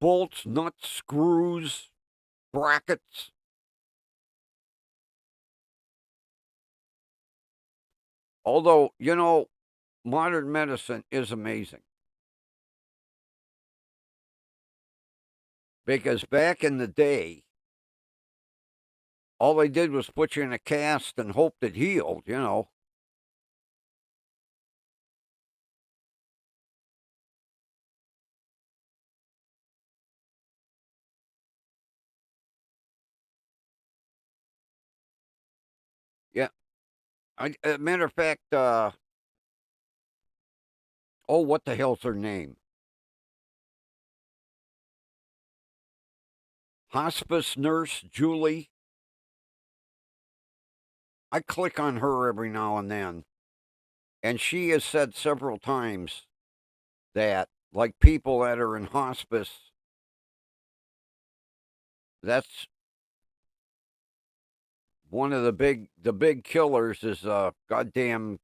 Bolts, nuts, screws, brackets. Although, you know, modern medicine is amazing. Because back in the day, all they did was put you in a cast and hope it healed, you know. Yeah. Matter of fact, what the hell's her name? Hospice nurse Julie. I click on her every now and then. And she has said several times that, like, people that are in hospice, that's one of the big killers is goddamn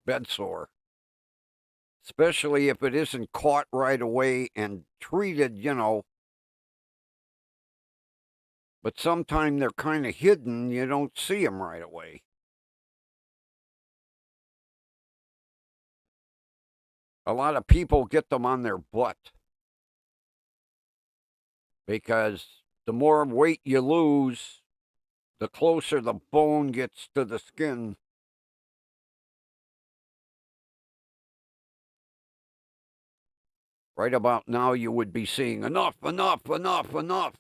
bed sore. Especially if it isn't caught right away and treated, you know. But sometimes they're kind of hidden. You don't see them right away. A lot of people get them on their butt. Because the more weight you lose, the closer the bone gets to the skin. Right about now, you would be seeing enough, enough, enough, enough.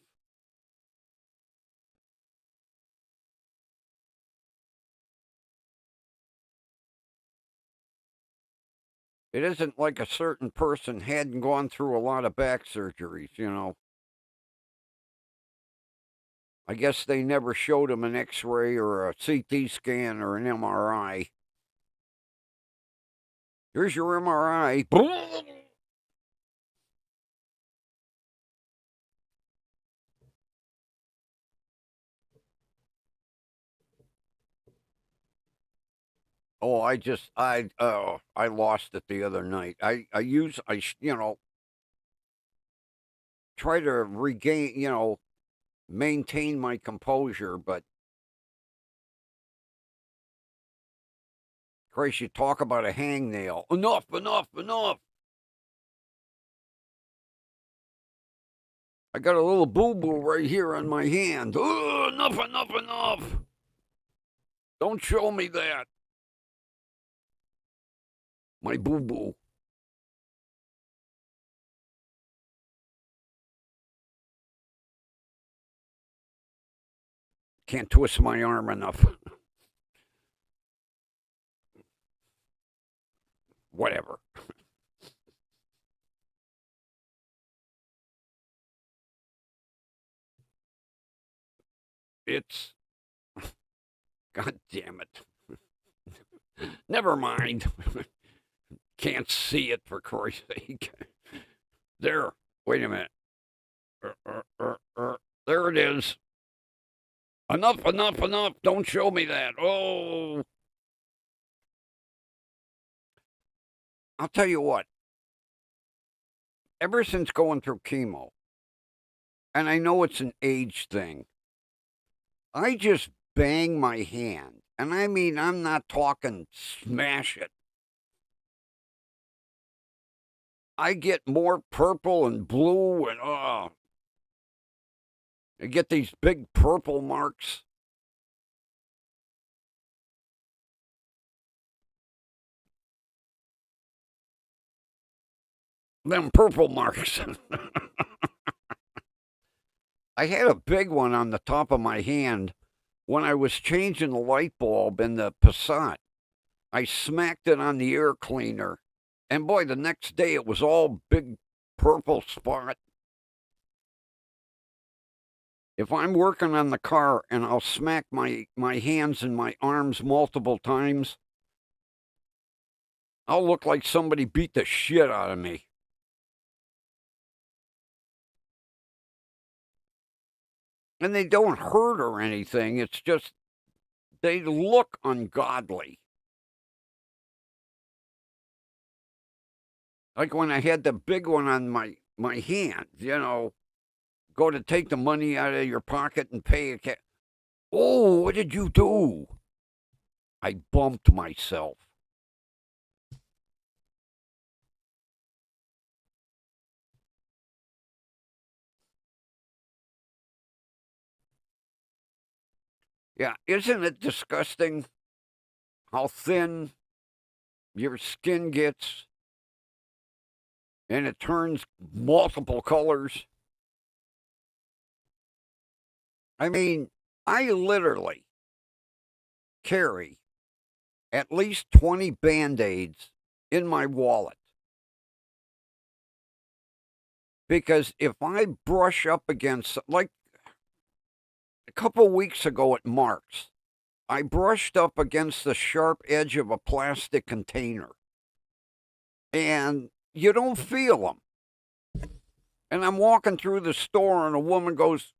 It isn't like a certain person hadn't gone through a lot of back surgeries, you know. I guess they never showed them an X-ray or a CT scan or an MRI. Here's your MRI. Oh, I lost it the other night. You know, try to regain, you know, maintain my composure, but Christ, you talk about a hangnail. Enough, enough, enough. I got a little boo-boo right here on my hand. Enough, enough, enough. Don't show me that. My boo-boo. Can't twist my arm enough. Whatever. It's... God damn it. Never mind. Can't see it, for Christ's sake. There. Wait a minute. There it is. Enough, enough, enough. Don't show me that. Oh. I'll tell you what. ever since going through chemo, and I know it's an age thing, I just bang my hand. And I mean, I'm not talking smash it. I get more purple and blue and I get these big purple marks. Them purple marks. I had a big one on the top of my hand when I was changing the light bulb in the Passat. I smacked it on the air cleaner, and boy, the next day it was all big purple spot. If I'm working on the car and I'll smack my hands and my arms multiple times, I'll look like somebody beat the shit out of me. And they don't hurt or anything. It's just they look ungodly. Like when I had the big one on my hand, go to take the money out of your pocket and pay a cat. Oh, what did you do? I bumped myself. Yeah, isn't it disgusting how thin your skin gets and it turns multiple colors? I mean, I literally carry at least 20 Band-Aids in my wallet. Because if I brush up against, like a couple weeks ago at Mark's, I brushed up against the sharp edge of a plastic container. And you don't feel them. And I'm walking through the store and a woman goes,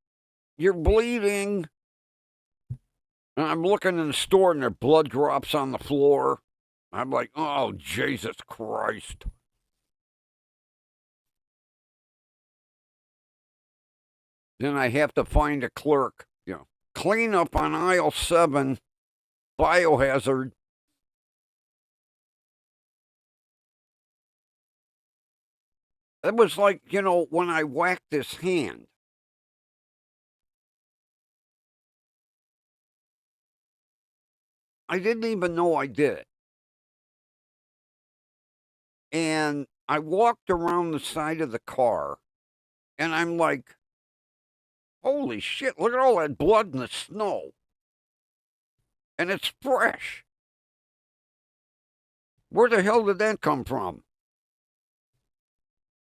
"You're bleeding." And I'm looking in the store and their blood drops on the floor. I'm like, oh, Jesus Christ. Then I have to find a clerk, clean up on aisle 7, biohazard. It was like, when I whacked this hand. I didn't even know I did it. And I walked around the side of the car and I'm like, holy shit, look at all that blood in the snow. And it's fresh. Where the hell did that come from?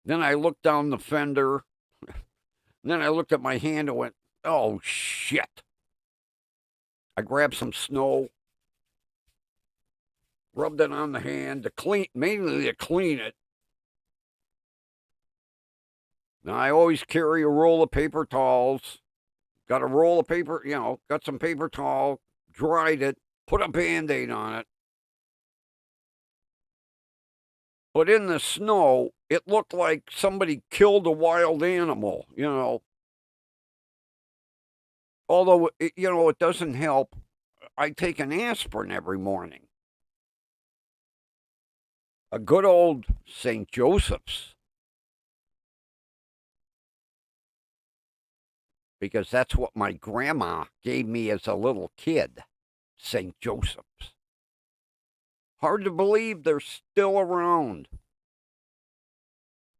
Then I looked down the fender. Then I looked at my hand and went, oh shit. I grabbed some snow, rubbed it on the hand mainly to clean it. Now I always carry a roll of paper towels. Got a roll of paper, got some paper towel, dried it, put a Band-Aid on it. But in the snow, it looked like somebody killed a wild animal, Although, it doesn't help. I take an aspirin every morning. A good old St. Joseph's. Because that's what my grandma gave me as a little kid. St. Joseph's. Hard to believe they're still around.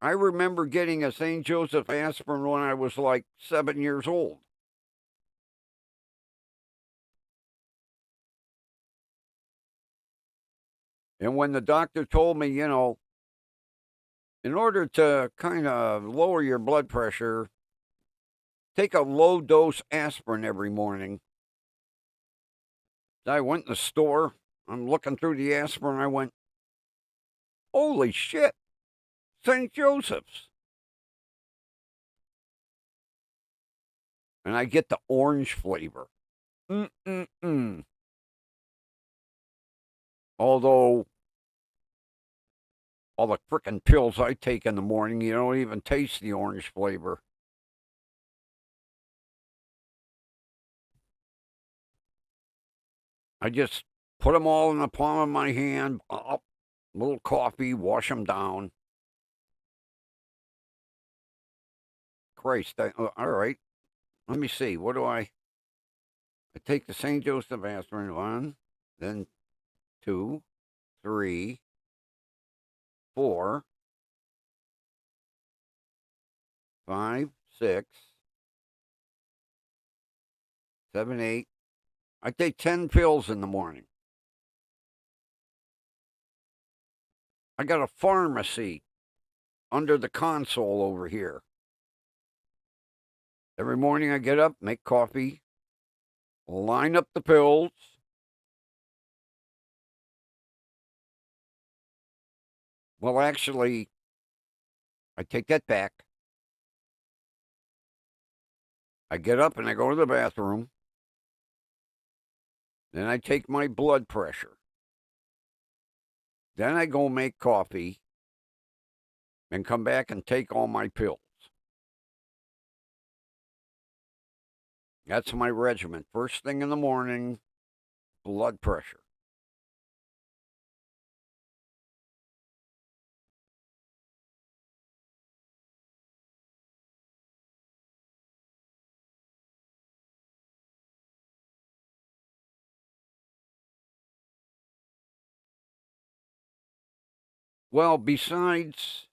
I remember getting a St. Joseph aspirin when I was like 7 years old. And when the doctor told me, in order to kind of lower your blood pressure, take a low dose aspirin every morning. I went in the store. I'm looking through the aspirin. I went, holy shit, St. Joseph's. And I get the orange flavor. Although all the frickin' pills I take in the morning, you don't even taste the orange flavor. I just put them all in the palm of my hand, up, a little coffee, wash them down. Christ, all right. Let me see. What do I take the St. Joseph aspirin, 1, then 2, 3, 4, 5, 6, 7, 8. I take 10 pills in the morning. I got a pharmacy under the console over here. Every morning I get up, make coffee, line up the pills. Well, actually, I take that back. I get up and I go to the bathroom. Then I take my blood pressure. Then I go make coffee and come back and take all my pills. That's my regimen. First thing in the morning, blood pressure. Well, besides,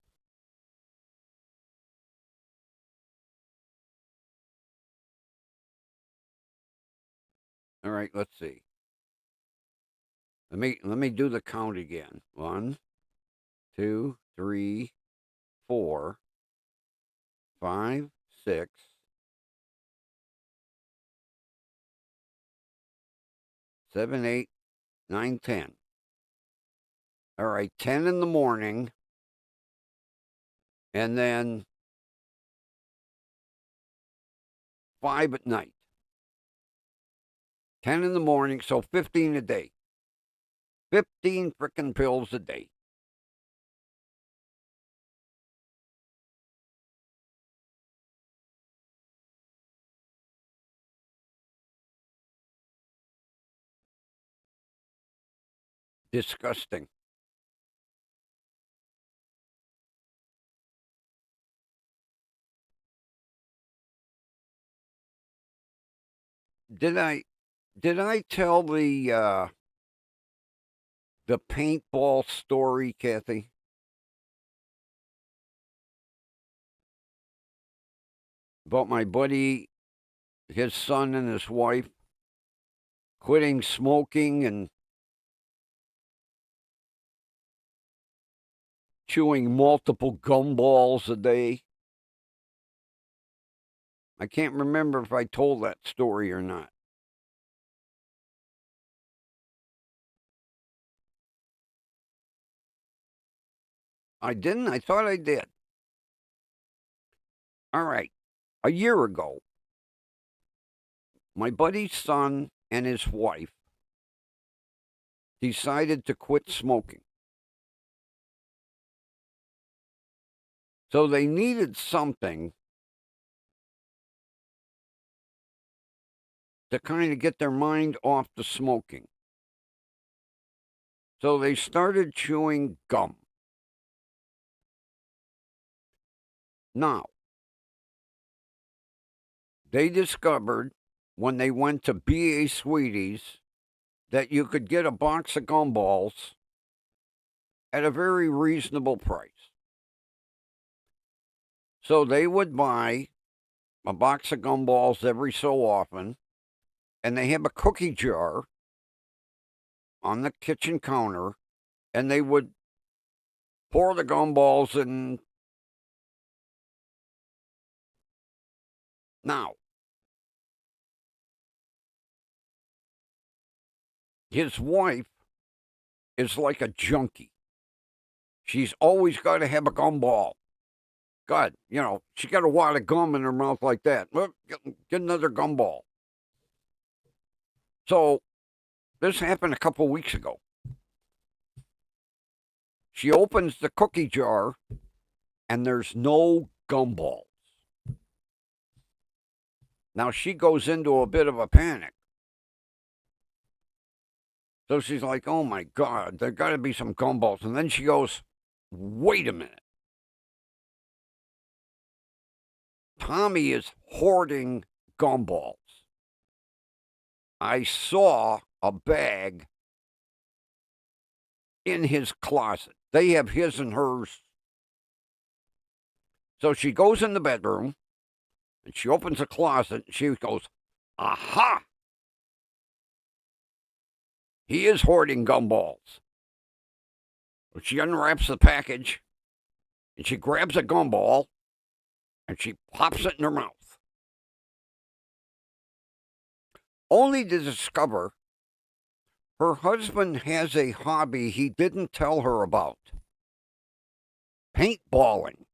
all right, let's see. Let me do the count again. 1, 2, 3, 4, 5, 6, 7, 8, 9, 10. All right, 10 in the morning, and then 5 at night. 10 in the morning, so 15 a day. 15 frickin' pills a day. Disgusting. Did I tell the paintball story, Kathy? About my buddy, his son and his wife quitting smoking and chewing multiple gumballs a day. I can't remember if I told that story or not. I didn't? I thought I did. All right. A year ago, my buddy's son and his wife decided to quit smoking. So they needed something to kind of get their mind off the smoking. So they started chewing gum. Now, they discovered when they went to B.A. Sweeties that you could get a box of gumballs at a very reasonable price. So they would buy a box of gumballs every so often, and they have a cookie jar on the kitchen counter, and they would pour the gumballs in. Now, his wife is like a junkie. She's always got to have a gumball. God, she got a wad of gum in her mouth like that. Look, get another gumball. So, this happened a couple weeks ago. She opens the cookie jar, and there's no gumballs. Now she goes into a bit of a panic. So she's like, oh my God, there got to be some gumballs. And then she goes, wait a minute. Tommy is hoarding gumballs. I saw a bag in his closet. They have his and hers. So she goes in the bedroom, and she opens the closet, and she goes, aha! He is hoarding gumballs. She unwraps the package, and she grabs a gumball, and she pops it in her mouth. Only to discover her husband has a hobby he didn't tell her about. Paintballing.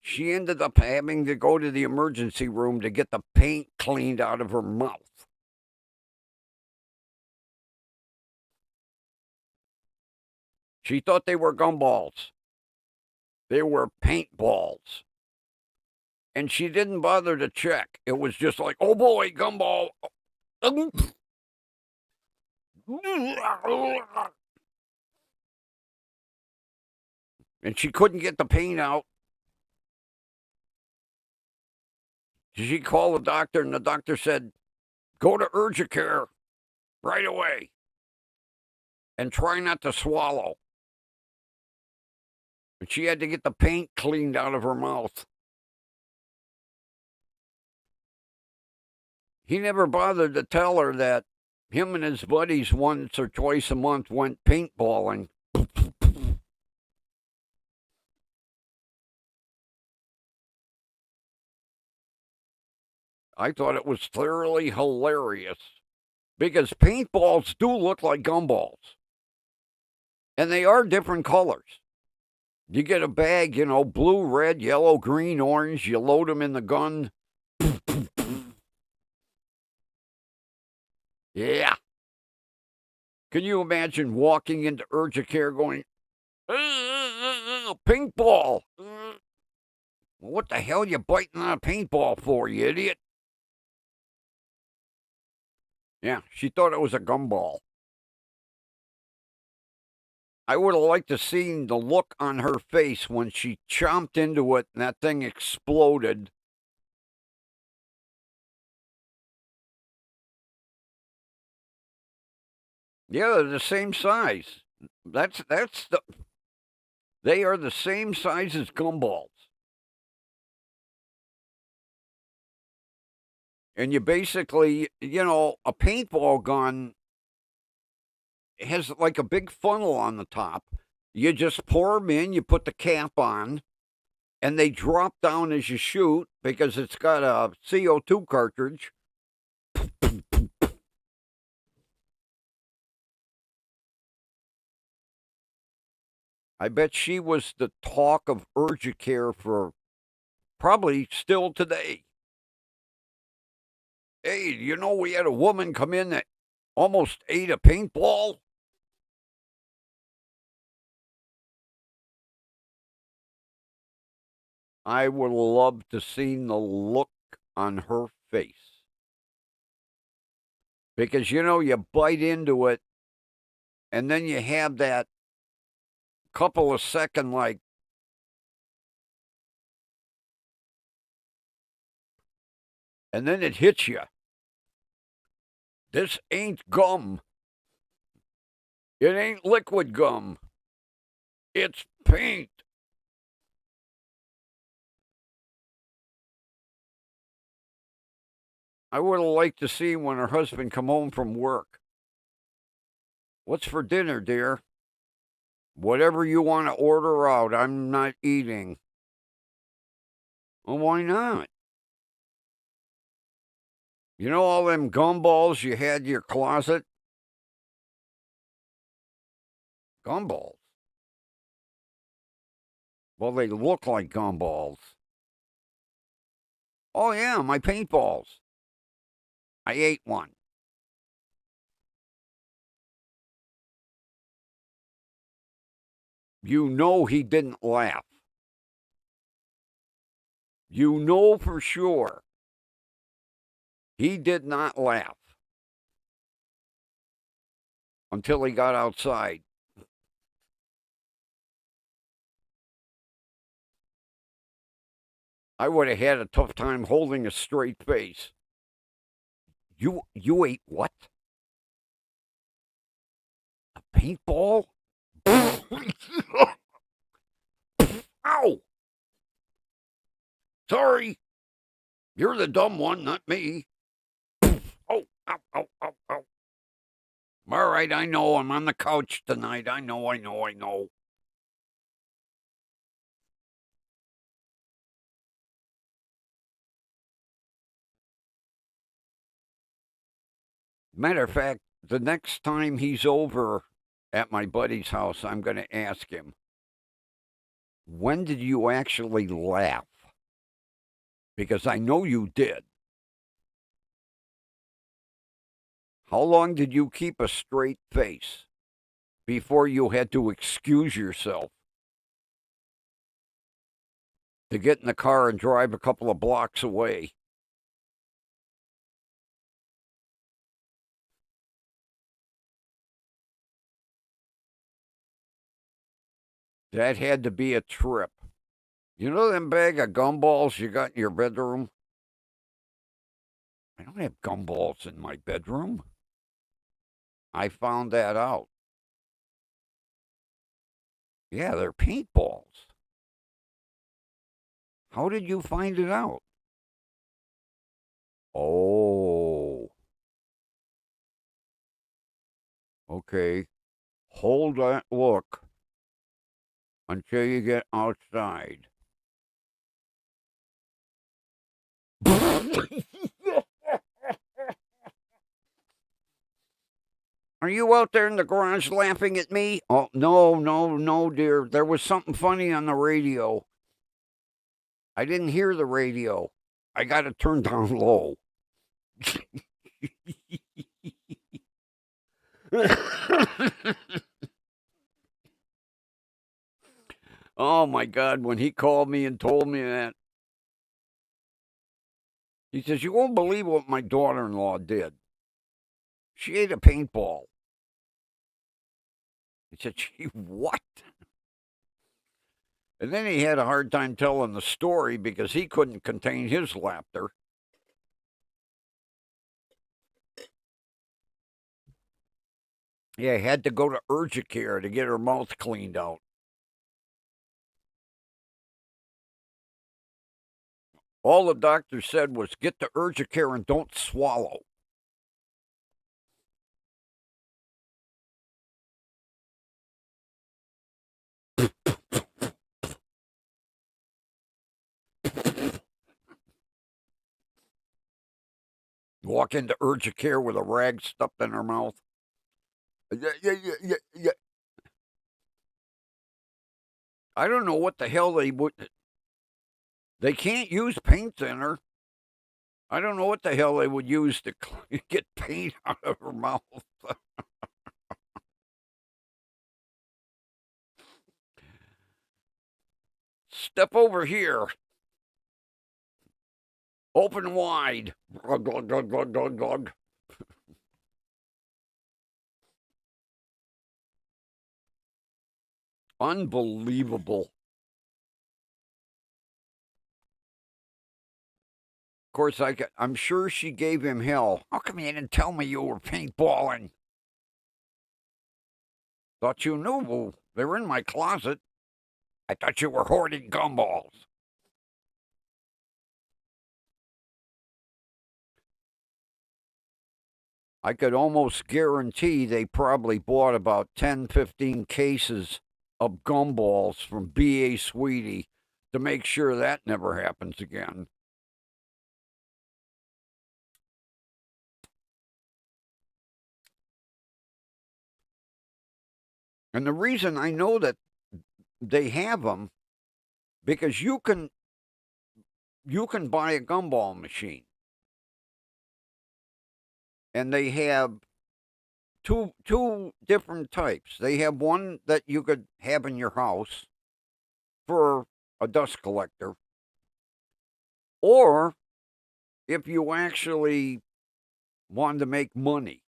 She ended up having to go to the emergency room to get the paint cleaned out of her mouth. She thought they were gumballs. They were paintballs. And she didn't bother to check. It was just like, oh boy, gumball. And she couldn't get the paint out. She called the doctor, and the doctor said, go to urgent care right away and try not to swallow. And she had to get the paint cleaned out of her mouth. He never bothered to tell her that him and his buddies once or twice a month went paintballing. I thought it was thoroughly hilarious because paintballs do look like gumballs. And they are different colors. You get a bag, blue, red, yellow, green, orange. You load them in the gun. Yeah. Can you imagine walking into urgent care going, paintball? What the hell are you biting on a paintball for, you idiot? Yeah, she thought it was a gumball. I would have liked to see the look on her face when she chomped into it and that thing exploded. Yeah, they're the same size. They are the same size as gumballs. And you basically, a paintball gun has like a big funnel on the top. You just pour them in, you put the cap on, and they drop down as you shoot because it's got a CO2 cartridge. I bet she was the talk of urgent care for probably still today. Hey, we had a woman come in that almost ate a paintball? I would love to see the look on her face. Because, you bite into it, and then you have that couple of second, and then it hits you. This ain't gum. It ain't liquid gum. It's paint. I would have liked to see when her husband come home from work. What's for dinner, dear? Whatever you want to order out, I'm not eating. Well, why not? You know all them gumballs you had in your closet? Gumballs? Well, they look like gumballs. Oh, yeah, my paintballs. I ate one. You know he didn't laugh. You know for sure he did not laugh until he got outside. I would have had a tough time holding a straight face. You ate what? A paintball? Ow! Sorry. You're the dumb one, not me. Oh, ow, ow, ow, ow. All right, I know. I'm on the couch tonight. I know. Matter of fact, the next time he's over at my buddy's house, I'm going to ask him, when did you actually laugh? Because I know you did. How long did you keep a straight face before you had to excuse yourself to get in the car and drive a couple of blocks away? That had to be a trip. You know them bag of gumballs you got in your bedroom? I don't have gumballs in my bedroom. I found that out. Yeah, they're paintballs. How did you find it out? Oh. Okay. Hold that look until you get outside. Are you out there in the garage laughing at me? Oh, no, dear. There was something funny on the radio. I didn't hear the radio. I got it turned down low. Oh, my God. When he called me and told me that, he says, you won't believe what my daughter-in-law did. She ate a paintball. He said, she what? And then he had a hard time telling the story because he couldn't contain his laughter. Yeah, had to go to urgent care to get her mouth cleaned out. All the doctor said was get to urgent care and don't swallow. Walk into urgent care with a rag stuffed in her mouth. Yeah. I don't know what the hell they would. They can't use paint thinner. I don't know what the hell they would use to get paint out of her mouth. Step over here. Open wide. Glug, glug, glug, glug, glug, glug. Unbelievable. Of course, I'm sure she gave him hell. How come you didn't tell me you were paintballing? Thought you knew, boo. They were in my closet. I thought you were hoarding gumballs. I could almost guarantee they probably bought about 10, 15 cases of gumballs from B.A. Sweetie to make sure that never happens again. And the reason I know that they have them, because you can buy a gumball machine. And they have two different types. They have one that you could have in your house for a dust collector, or if you actually wanted to make money,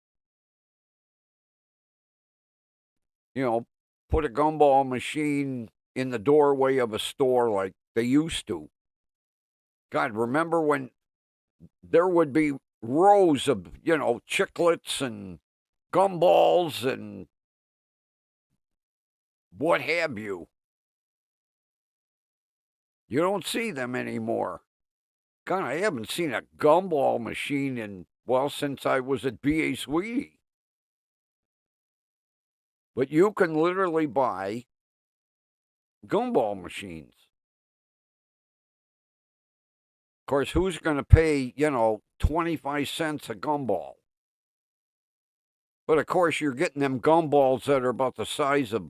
put a gumball machine in the doorway of a store like they used to. God, remember when there would be rows of, chiclets and gumballs and what have you. You don't see them anymore. God, I haven't seen a gumball machine since I was at B.A. Sweetie. But you can literally buy gumball machines. Of course, who's going to pay, 25 cents a gumball? But of course, you're getting them gumballs that are about the size of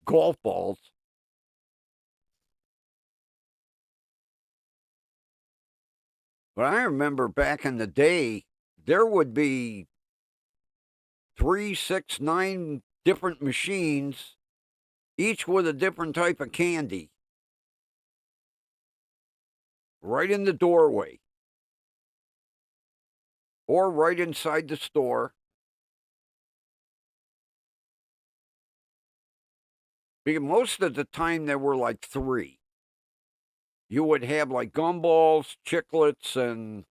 golf balls. But I remember back in the day, there would be 3, 6, 9 different machines, each with a different type of candy, right in the doorway or right inside the store. Because most of the time there were like 3. You would have like gumballs, chiclets, and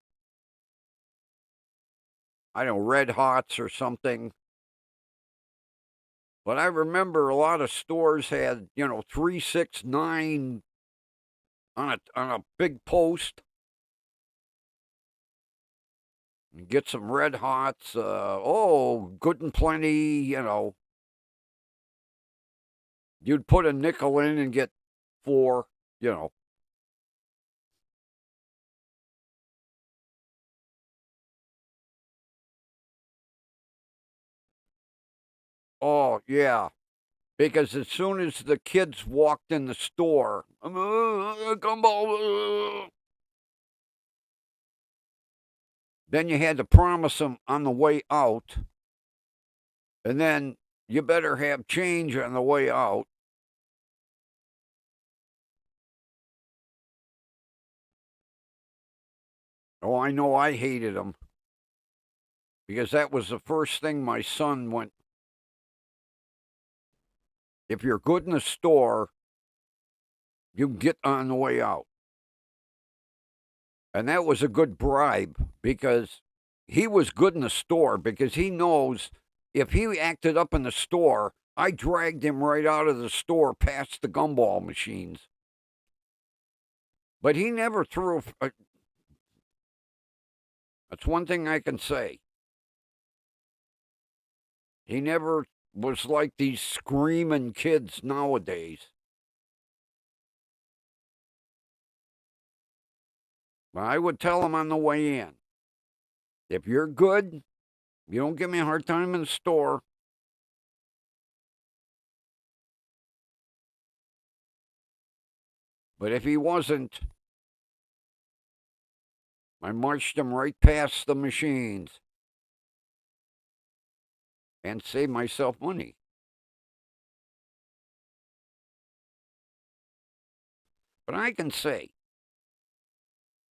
Red Hots or something. But I remember a lot of stores had, 3, 6, 9 on a big post. And get some Red Hots. Good and plenty, You'd put a nickel in and get 4, Oh, yeah. Because as soon as the kids walked in the store, gumball, then you had to promise them on the way out. And then you better have change on the way out. Oh, I know I hated them. Because that was the first thing my son went. If you're good in the store, you can get on the way out. And that was a good bribe because he was good in the store because he knows if he acted up in the store, I dragged him right out of the store past the gumball machines. But he never threw that's one thing I can say. He never was like these screaming kids nowadays. I would tell him on the way in, if you're good, you don't give me a hard time in the store. But if he wasn't, I marched him right past the machines and saved myself money. But I can say,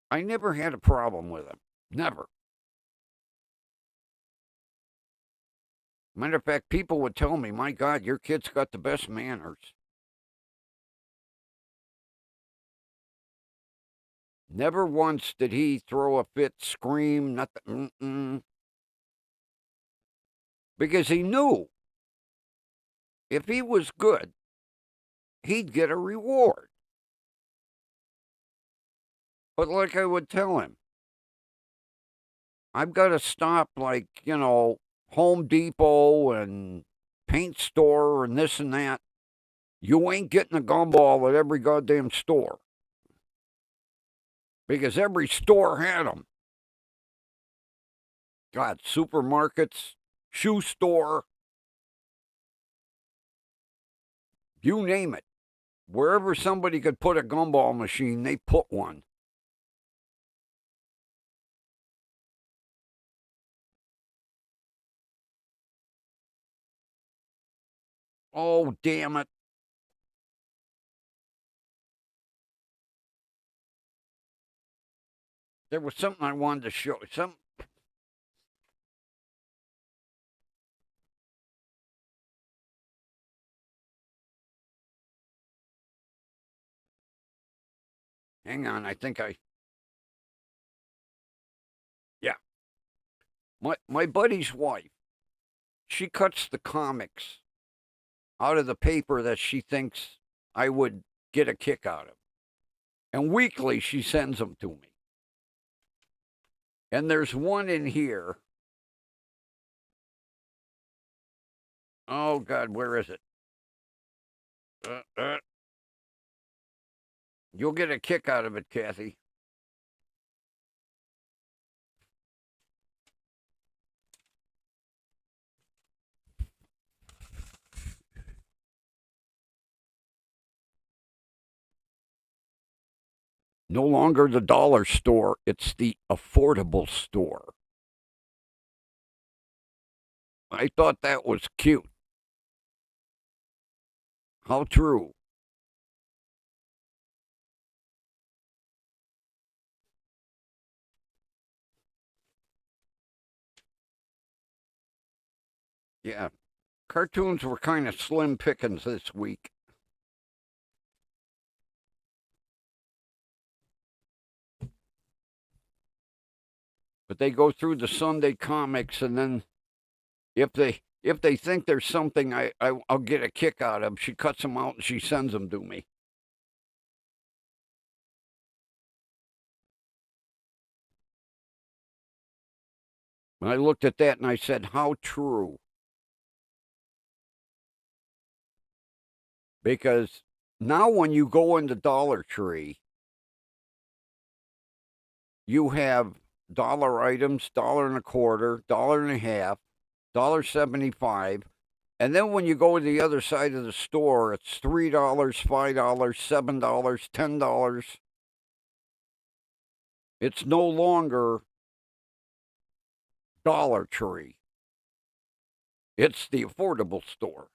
I never had a problem with him. Never. Matter of fact, people would tell me, my God, your kid's got the best manners. Never once did he throw a fit, scream, nothing. Because he knew if he was good, he'd get a reward. But like I would tell him, I've got to stop like, Home Depot and paint store and this and that. You ain't getting a gumball at every goddamn store. Because every store had them. God, supermarkets, shoe store, you name it. Wherever somebody could put a gumball machine, they put one. Oh, damn it. There was something I wanted to show. Hang on, I think yeah. My buddy's wife, she cuts the comics out of the paper that she thinks I would get a kick out of. And weekly she sends them to me. And there's one in here. Oh, God, where is it? You'll get a kick out of it, Kathy. No longer the dollar store, it's the affordable store. I thought that was cute. How true. Yeah. Cartoons were kind of slim pickings this week. But they go through the Sunday comics, and then if they think there's something I'll get a kick out of, she cuts them out and she sends them to me. And I looked at that and I said, how true. Because now when you go into Dollar Tree, you have dollar items, $1.25, $1.50, $1.75. And then when you go to the other side of the store, it's $3, $5, $7, $10. It's no longer Dollar Tree. It's the affordable store.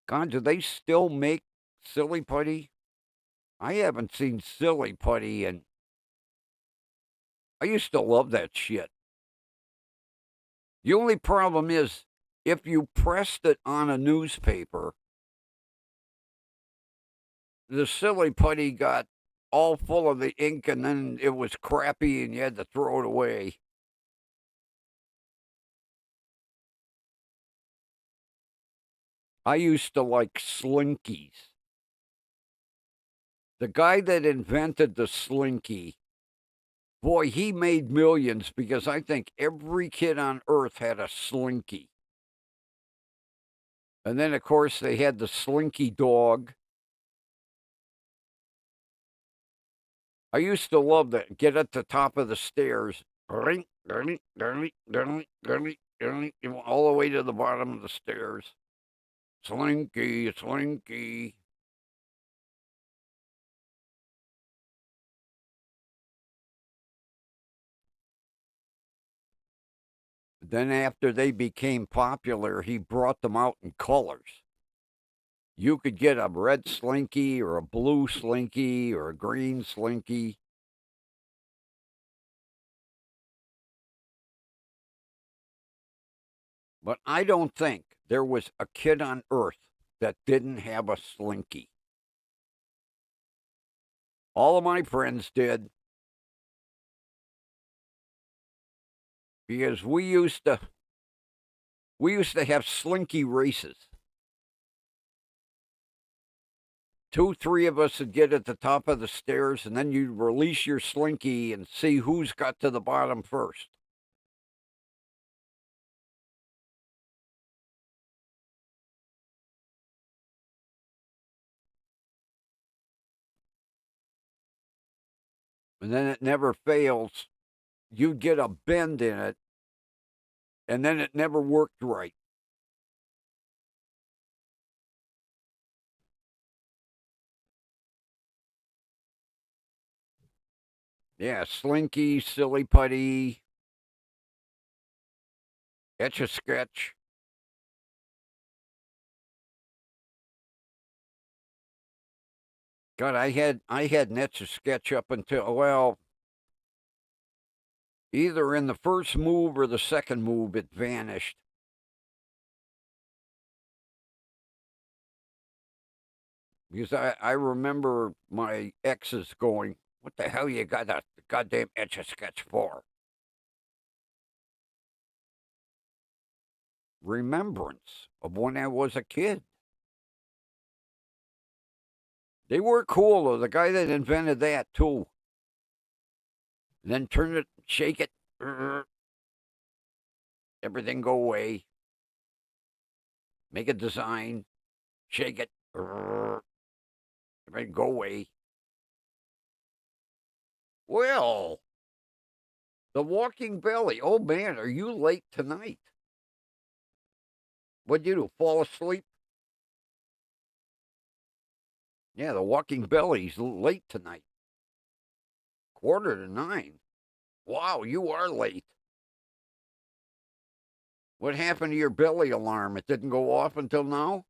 God, do they still make Silly Putty? I haven't seen Silly Putty, and I used to love that shit. The only problem is, if you pressed it on a newspaper, the Silly Putty got all full of the ink, and then it was crappy, and you had to throw it away. I used to like Slinkies. The guy that invented the Slinky, boy, he made millions because I think every kid on earth had a Slinky. And then, of course, they had the Slinky dog. I used to love that. Get at the top of the stairs, all the way to the bottom of the stairs. Slinky, Slinky. Then after they became popular, he brought them out in colors. You could get a red Slinky or a blue Slinky or a green Slinky. But I don't think there was a kid on earth that didn't have a Slinky. All of my friends did. Because we used to have Slinky races. 2, 3 of us would get at the top of the stairs, and then you'd release your Slinky and see who's got to the bottom first. And then it never fails. You'd get a bend in it, and then it never worked right. Yeah, Slinky, Silly Putty, Etch-a-Sketch. God, I had an Etch-a-Sketch up until, well, either in the first move or the second move, it vanished. Because I remember my exes going, what the hell you got a goddamn Etch-a-Sketch for? Remembrance of when I was a kid. They were cool, though. The guy that invented that, too. And then turn it, shake it, everything go away. Make a design, shake it, everything go away. Well, the walking belly. Oh, man, are you late tonight? What'd you do, fall asleep? Yeah, the walking belly's late tonight. 8:45. Wow, you are late. What happened to your belly alarm? It didn't go off until now?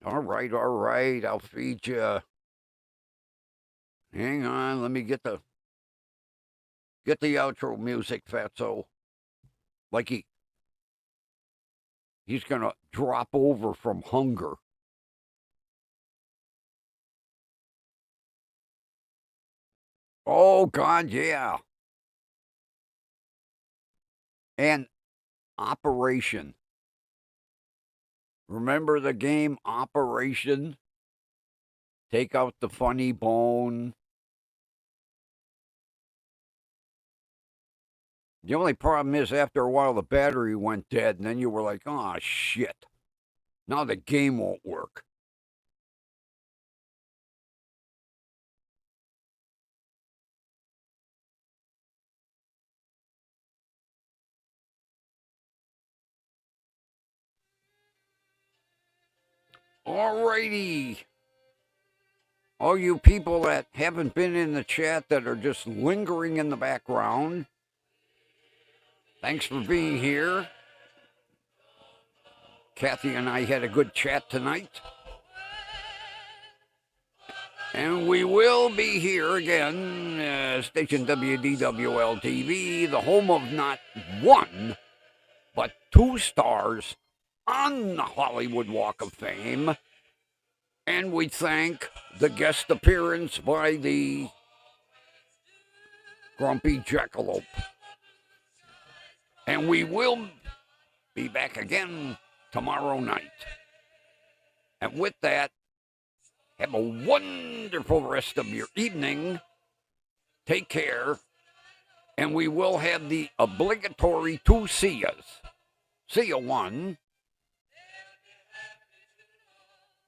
All right, I'll feed you. Hang on, let me get the outro music, Fatso. Like he's gonna drop over from hunger. Oh God, yeah. And Operation. Remember the game Operation? Take out the funny bone. The only problem is after a while the battery went dead and then you were like, oh shit. Now the game won't work. Alrighty. All you people that haven't been in the chat that are just lingering in the background, thanks for being here. Kathy and I had a good chat tonight. And we will be here again, station WDWL TV, the home of not one, but 2 stars on the Hollywood Walk of Fame. And we thank the guest appearance by the Grumpy Jackalope. And we will be back again tomorrow night. And with that, have a wonderful rest of your evening. Take care. And we will have the obligatory 2 see-yas. See ya 1.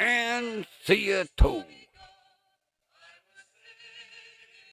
And see ya 2.